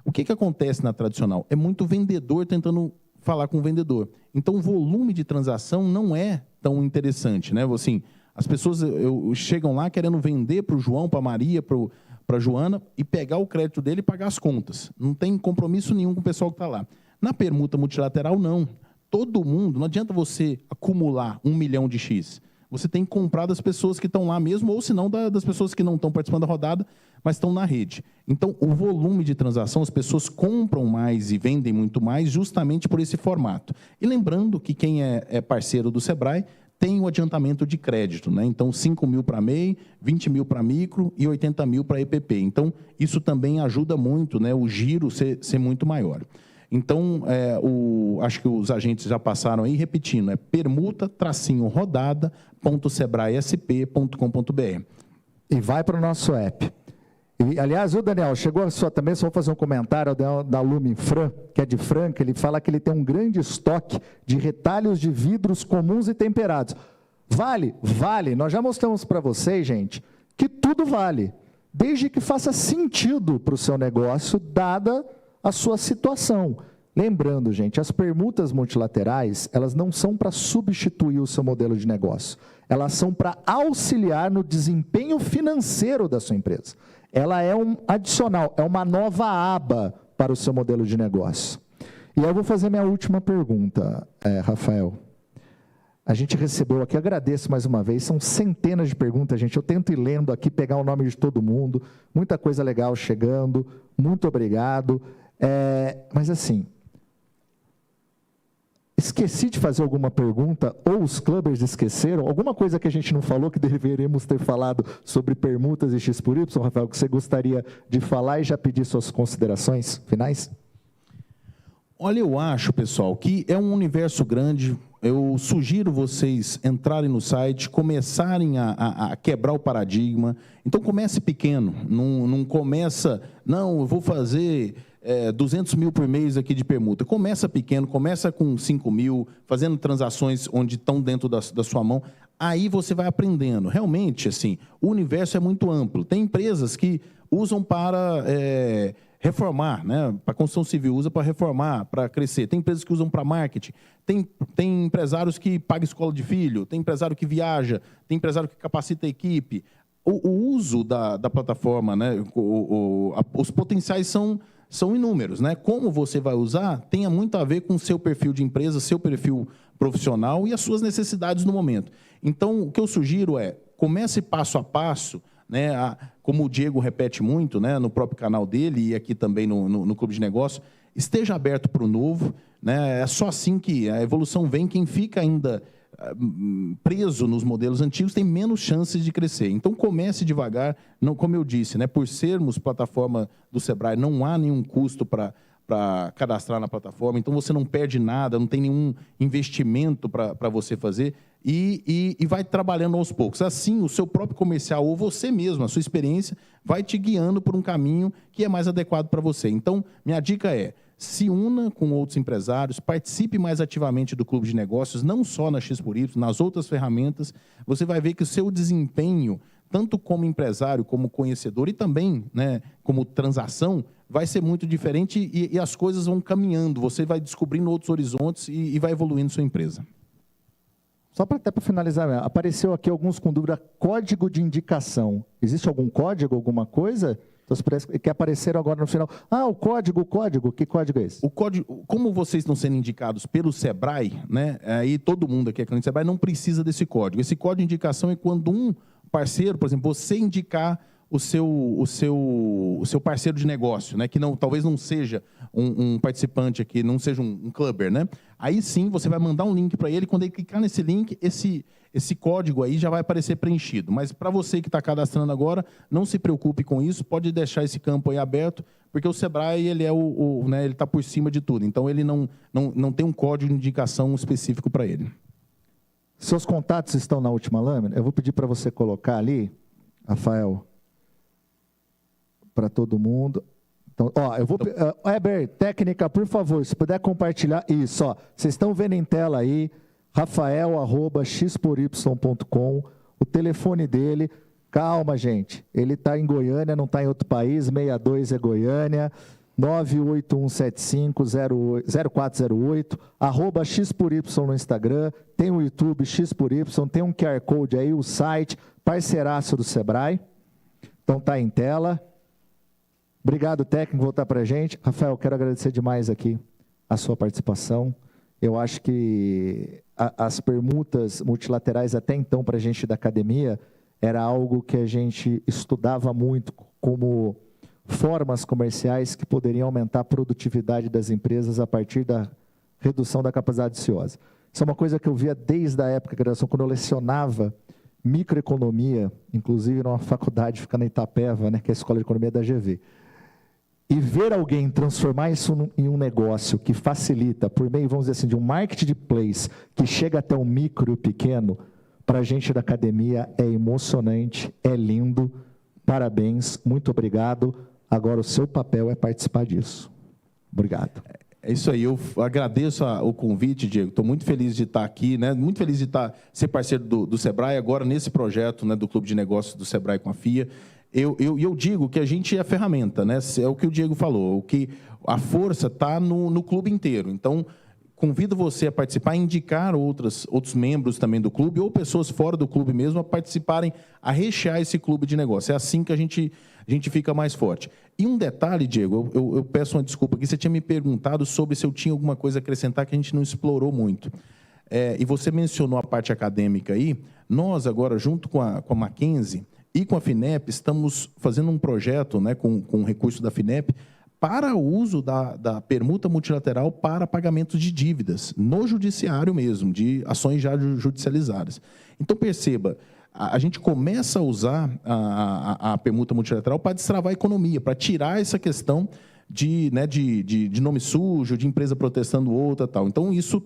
B: o que acontece na tradicional? É muito vendedor tentando falar com o vendedor. Então, o volume de transação não é tão interessante, né? Assim, as pessoas chegam lá querendo vender para o João, para a Maria, para a Joana e pegar o crédito dele e pagar as contas. Não tem compromisso nenhum com o pessoal que está lá. Na permuta multilateral, não. Todo mundo, não adianta você acumular 1 milhão de X. Você tem que comprar das pessoas que estão lá mesmo, ou se não, das pessoas que não estão participando da rodada, mas estão na rede. Então, o volume de transação, as pessoas compram mais e vendem muito mais justamente por esse formato. E lembrando que quem é parceiro do Sebrae tem o adiantamento de crédito, né? Então, 5 mil para MEI, 20 mil para micro e 80 mil para EPP. Então, isso também ajuda muito, né, o giro ser muito maior. Então, acho que os agentes já passaram aí, repetindo, permuta-rodada.sebraesp.com.br.
A: E vai para o nosso app. E, aliás, o Daniel, chegou a sua também, só vou fazer um comentário da Luminfran, que é de Franca, ele fala que ele tem um grande estoque de retalhos de vidros comuns e temperados. Vale, nós já mostramos para vocês, gente, que tudo vale, desde que faça sentido para o seu negócio, dada a sua situação. Lembrando, gente, as permutas multilaterais, elas não são para substituir o seu modelo de negócio. Elas são para auxiliar no desempenho financeiro da sua empresa. Ela é um adicional, é uma nova aba para o seu modelo de negócio. E aí eu vou fazer minha última pergunta, Rafael. A gente recebeu aqui, agradeço mais uma vez, são centenas de perguntas, gente. Eu tento ir lendo aqui, pegar o nome de todo mundo, muita coisa legal chegando, muito obrigado. Mas assim, esqueci de fazer alguma pergunta, ou os clubbers esqueceram, alguma coisa que a gente não falou, que deveríamos ter falado sobre permutas e X por Y, Rafael, que você gostaria de falar e já pedir suas considerações finais?
B: Olha, eu acho, pessoal, que é um universo grande. Eu sugiro vocês entrarem no site, começarem a quebrar o paradigma. Então, comece pequeno, não começa, não, eu vou fazer 200 mil por mês aqui de permuta. Começa pequeno, começa com 5 mil, fazendo transações onde estão dentro da sua mão. Aí você vai aprendendo. Realmente, assim, o universo é muito amplo. Tem empresas que usam para reformar, né? Para construção civil, usa para reformar, para crescer. Tem empresas que usam para marketing. Tem empresários que pagam escola de filho, tem empresário que viaja, tem empresário que capacita a equipe. O uso da plataforma, né? Os potenciais são inúmeros, né? Como você vai usar tem muito a ver com o seu perfil de empresa, seu perfil profissional e as suas necessidades no momento. Então, o que eu sugiro comece passo a passo, né? Como o Diego repete muito, né, no próprio canal dele e aqui também no Clube de Negócio, esteja aberto para o novo, né? É só assim que a evolução vem. Quem fica ainda preso nos modelos antigos tem menos chances de crescer. Então, comece devagar, não, como eu disse, né, por sermos plataforma do Sebrae, não há nenhum custo para cadastrar na plataforma, então você não perde nada, não tem nenhum investimento para você fazer e vai trabalhando aos poucos. Assim, o seu próprio comercial ou você mesmo, a sua experiência, vai te guiando por um caminho que é mais adequado para você. Então, minha dica se una com outros empresários, participe mais ativamente do Clube de Negócios, não só na X por Y, nas outras ferramentas. Você vai ver que o seu desempenho, tanto como empresário, como conhecedor e também, né, como transação, vai ser muito diferente e as coisas vão caminhando. Você vai descobrindo outros horizontes e vai evoluindo sua empresa.
A: Só até para finalizar, apareceu aqui alguns com dúvida, código de indicação. Existe algum código, alguma coisa Então, que apareceram agora no final. Ah, o código, que código é esse?
B: O código, como vocês estão sendo indicados pelo Sebrae, né? Aí todo mundo aqui é cliente do Sebrae, não precisa desse código. Esse código de indicação é quando um parceiro, por exemplo, você indicar o seu parceiro de negócio, né? Que não, talvez não seja um participante aqui, não seja um clubber, né? Aí sim você vai mandar um link para ele, quando ele clicar nesse link, esse código aí já vai aparecer preenchido. Mas para você que está cadastrando agora, não se preocupe com isso, pode deixar esse campo aí aberto, porque o Sebrae ele é né, ele está por cima de tudo. Então ele não tem um código de indicação específico para ele.
A: Seus contatos estão na última lâmina. Eu vou pedir para você colocar ali, Rafael, para todo mundo. Então, ó, eu vou... Heber, técnica, por favor, se puder compartilhar. Isso, ó. Vocês estão vendo em tela aí, rafael@xpory.com, o telefone dele. Calma, gente. Ele está em Goiânia, não está em outro país. 62 é Goiânia. 981750408, @xpory no Instagram, tem o YouTube xpory, tem um QR Code aí, o site, parceiraço do Sebrae. Então tá em tela. Obrigado, técnico, voltar para a gente. Rafael, quero agradecer demais aqui a sua participação. Eu acho que as permutas multilaterais até então para a gente da academia era algo que a gente estudava muito como formas comerciais que poderiam aumentar a produtividade das empresas a partir da redução da capacidade ociosa. Isso é uma coisa que eu via desde a época da graduação, quando eu lecionava microeconomia, inclusive numa faculdade, fica na Itapeva, né, que é a Escola de Economia da GV. E ver alguém transformar isso em um negócio que facilita, por meio, vamos dizer assim, de um marketplace que chega até o micro e o pequeno, para a gente da academia é emocionante, é lindo, parabéns, muito obrigado. Agora o seu papel é participar disso. Obrigado.
B: É isso aí, eu agradeço o convite, Diego. Estou muito feliz de estar aqui, né? Muito feliz de ser parceiro do Sebrae, agora nesse projeto, né, do Clube de Negócios do Sebrae com a FIA. Eu digo que a gente é a ferramenta, né? É o que o Diego falou, que a força está no clube inteiro. Então, convido você a participar, a indicar outros membros também do clube, ou pessoas fora do clube mesmo, a participarem, a rechear esse clube de negócio. É assim que a gente fica mais forte. E um detalhe, Diego, eu peço uma desculpa aqui, você tinha me perguntado sobre se eu tinha alguma coisa a acrescentar que a gente não explorou muito. E você mencionou a parte acadêmica aí. Nós, agora, junto com a Mackenzie e com a FINEP, estamos fazendo um projeto, né, com recurso da FINEP, para o uso da permuta multilateral para pagamentos de dívidas, no judiciário mesmo, de ações já judicializadas. Então, perceba, a gente começa a usar a permuta multilateral para destravar a economia, para tirar essa questão de nome sujo, de empresa protestando outra, tal. Então, isso,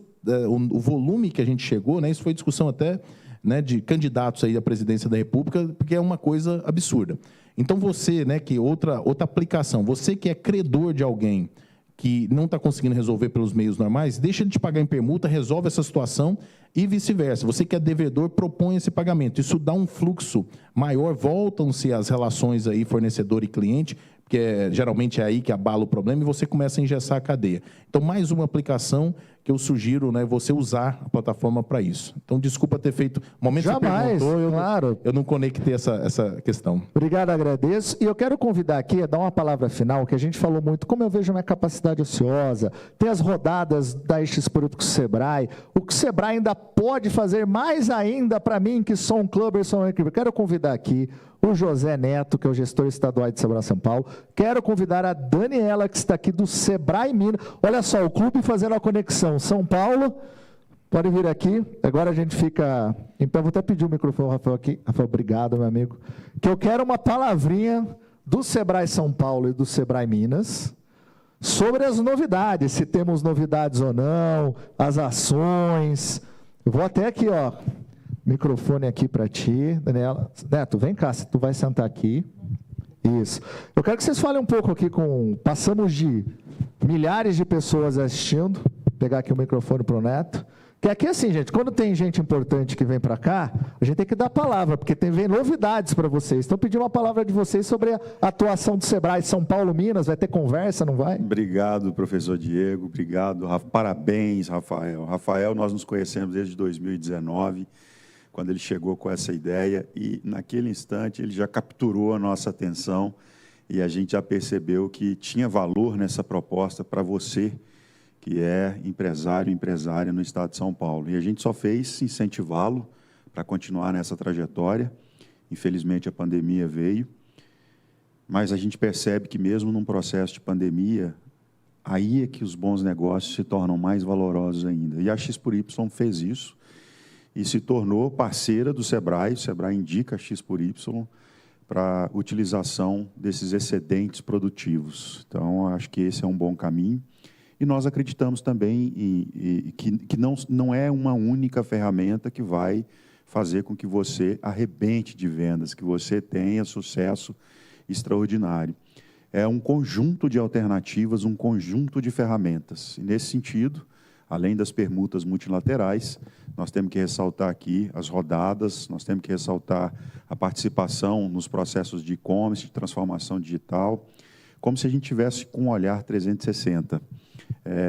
B: o volume que a gente chegou, né, isso foi discussão até, né, de candidatos aí à presidência da República, porque é uma coisa absurda. Então, você, né, que outra aplicação, você que é credor de alguém que não está conseguindo resolver pelos meios normais, deixa ele te pagar em permuta, resolve essa situação e vice-versa. Você que é devedor, propõe esse pagamento. Isso dá um fluxo maior, voltam-se as relações aí fornecedor e cliente, porque geralmente é aí que abala o problema e você começa a engessar a cadeia. Então, mais uma aplicação que eu sugiro, né, você usar a plataforma para isso. Então, desculpa ter feito... No momento que você perguntou,
A: claro.
B: Eu não conectei essa questão.
A: Obrigado, agradeço. E eu quero convidar aqui a dar uma palavra final, que a gente falou muito, como eu vejo minha capacidade ociosa, tem as rodadas da Xpory com o Sebrae, o que o Sebrae ainda pode fazer mais ainda para mim, que sou um clubber, sou um equipe. Quero convidar aqui o José Neto, que é o gestor estadual de Sebrae São Paulo. Quero convidar a Daniela, que está aqui do Sebrae Minas. Olha só, o clube fazendo a conexão São Paulo. Pode vir aqui. Agora a gente fica em pé. Vou até pedir o microfone ao Rafael aqui. Rafael, obrigado, meu amigo. Que eu quero uma palavrinha do Sebrae São Paulo e do Sebrae Minas sobre as novidades, se temos novidades ou não, as ações. Eu vou até aqui, ó. Microfone aqui para ti, Daniela. Neto, vem cá, tu vai sentar aqui. Isso. Eu quero que vocês falem um pouco aqui passamos de milhares de pessoas assistindo. Vou pegar aqui o microfone para o Neto. Que aqui, assim, gente, quando tem gente importante que vem para cá, a gente tem que dar a palavra, porque vem novidades para vocês. Então, pedir uma palavra de vocês sobre a atuação do Sebrae São Paulo, Minas. Vai ter conversa, não vai?
C: Obrigado, professor Diego. Obrigado. Parabéns, Rafael. Rafael, nós nos conhecemos desde 2019. Quando ele chegou com essa ideia, e naquele instante ele já capturou a nossa atenção e a gente já percebeu que tinha valor nessa proposta para você, que é empresário, empresária no estado de São Paulo. E a gente só fez incentivá-lo para continuar nessa trajetória. Infelizmente, a pandemia veio, mas a gente percebe que mesmo num processo de pandemia, aí é que os bons negócios se tornam mais valorosos ainda. E a X por Y fez isso e se tornou parceira do Sebrae. O Sebrae indica a X por Y para utilização desses excedentes produtivos. Então, acho que esse é um bom caminho. E nós acreditamos também que não é uma única ferramenta que vai fazer com que você arrebente de vendas, que você tenha sucesso extraordinário. É um conjunto de alternativas, um conjunto de ferramentas. E, nesse sentido, além das permutas multilaterais, nós temos que ressaltar aqui as rodadas, nós temos que ressaltar a participação nos processos de e-commerce, de transformação digital, como se a gente tivesse com um olhar 360.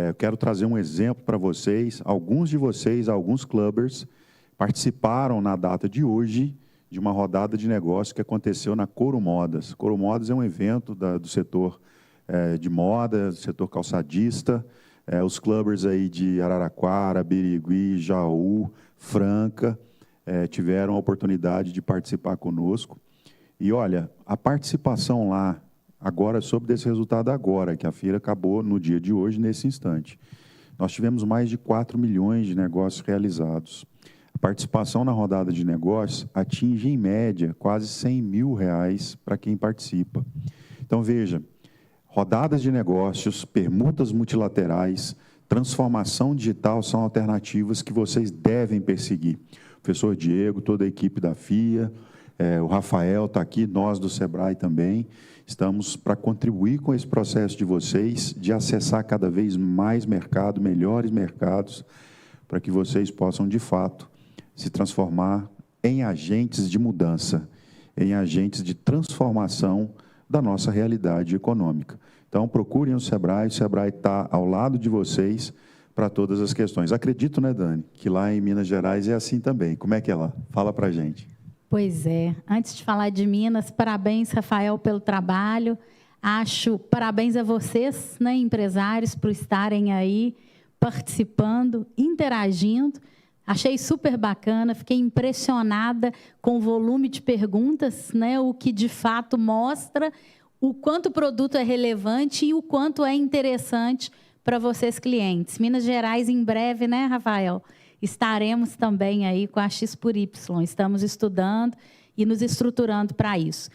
C: Eu quero trazer um exemplo para vocês. Alguns de vocês, alguns clubbers, participaram na data de hoje de uma rodada de negócio que aconteceu na Coro Modas. Coro Modas é um evento do setor de moda, do setor calçadista. Os clubbers aí de Araraquara, Birigui, Jaú, Franca, tiveram a oportunidade de participar conosco. E, olha, a participação lá, agora, sobre esse resultado agora, que a feira acabou no dia de hoje, nesse instante. Nós tivemos mais de 4 milhões de negócios realizados. A participação na rodada de negócios atinge, em média, quase R$100 mil para quem participa. Então, veja, rodadas de negócios, permutas multilaterais, transformação digital são alternativas que vocês devem perseguir. O professor Diego, toda a equipe da FIA, o Rafael está aqui, nós do Sebrae também, estamos para contribuir com esse processo de vocês, de acessar cada vez mais mercado, melhores mercados, para que vocês possam, de fato, se transformar em agentes de mudança, em agentes de transformação da nossa realidade econômica. Então, procurem o Sebrae está ao lado de vocês para todas as questões. Acredito, né, Dani, que lá em Minas Gerais é assim também. Como é que é lá? Fala para a gente.
D: Pois é. Antes de falar de Minas, parabéns, Rafael, pelo trabalho. Parabéns a vocês, né, empresários, por estarem aí participando, interagindo. Achei super bacana, fiquei impressionada com o volume de perguntas, né, o que de fato mostra o quanto o produto é relevante e o quanto é interessante para vocês, clientes. Minas Gerais, em breve, né, Rafael? Estaremos também aí com a X por Y. Estamos estudando e nos estruturando para isso.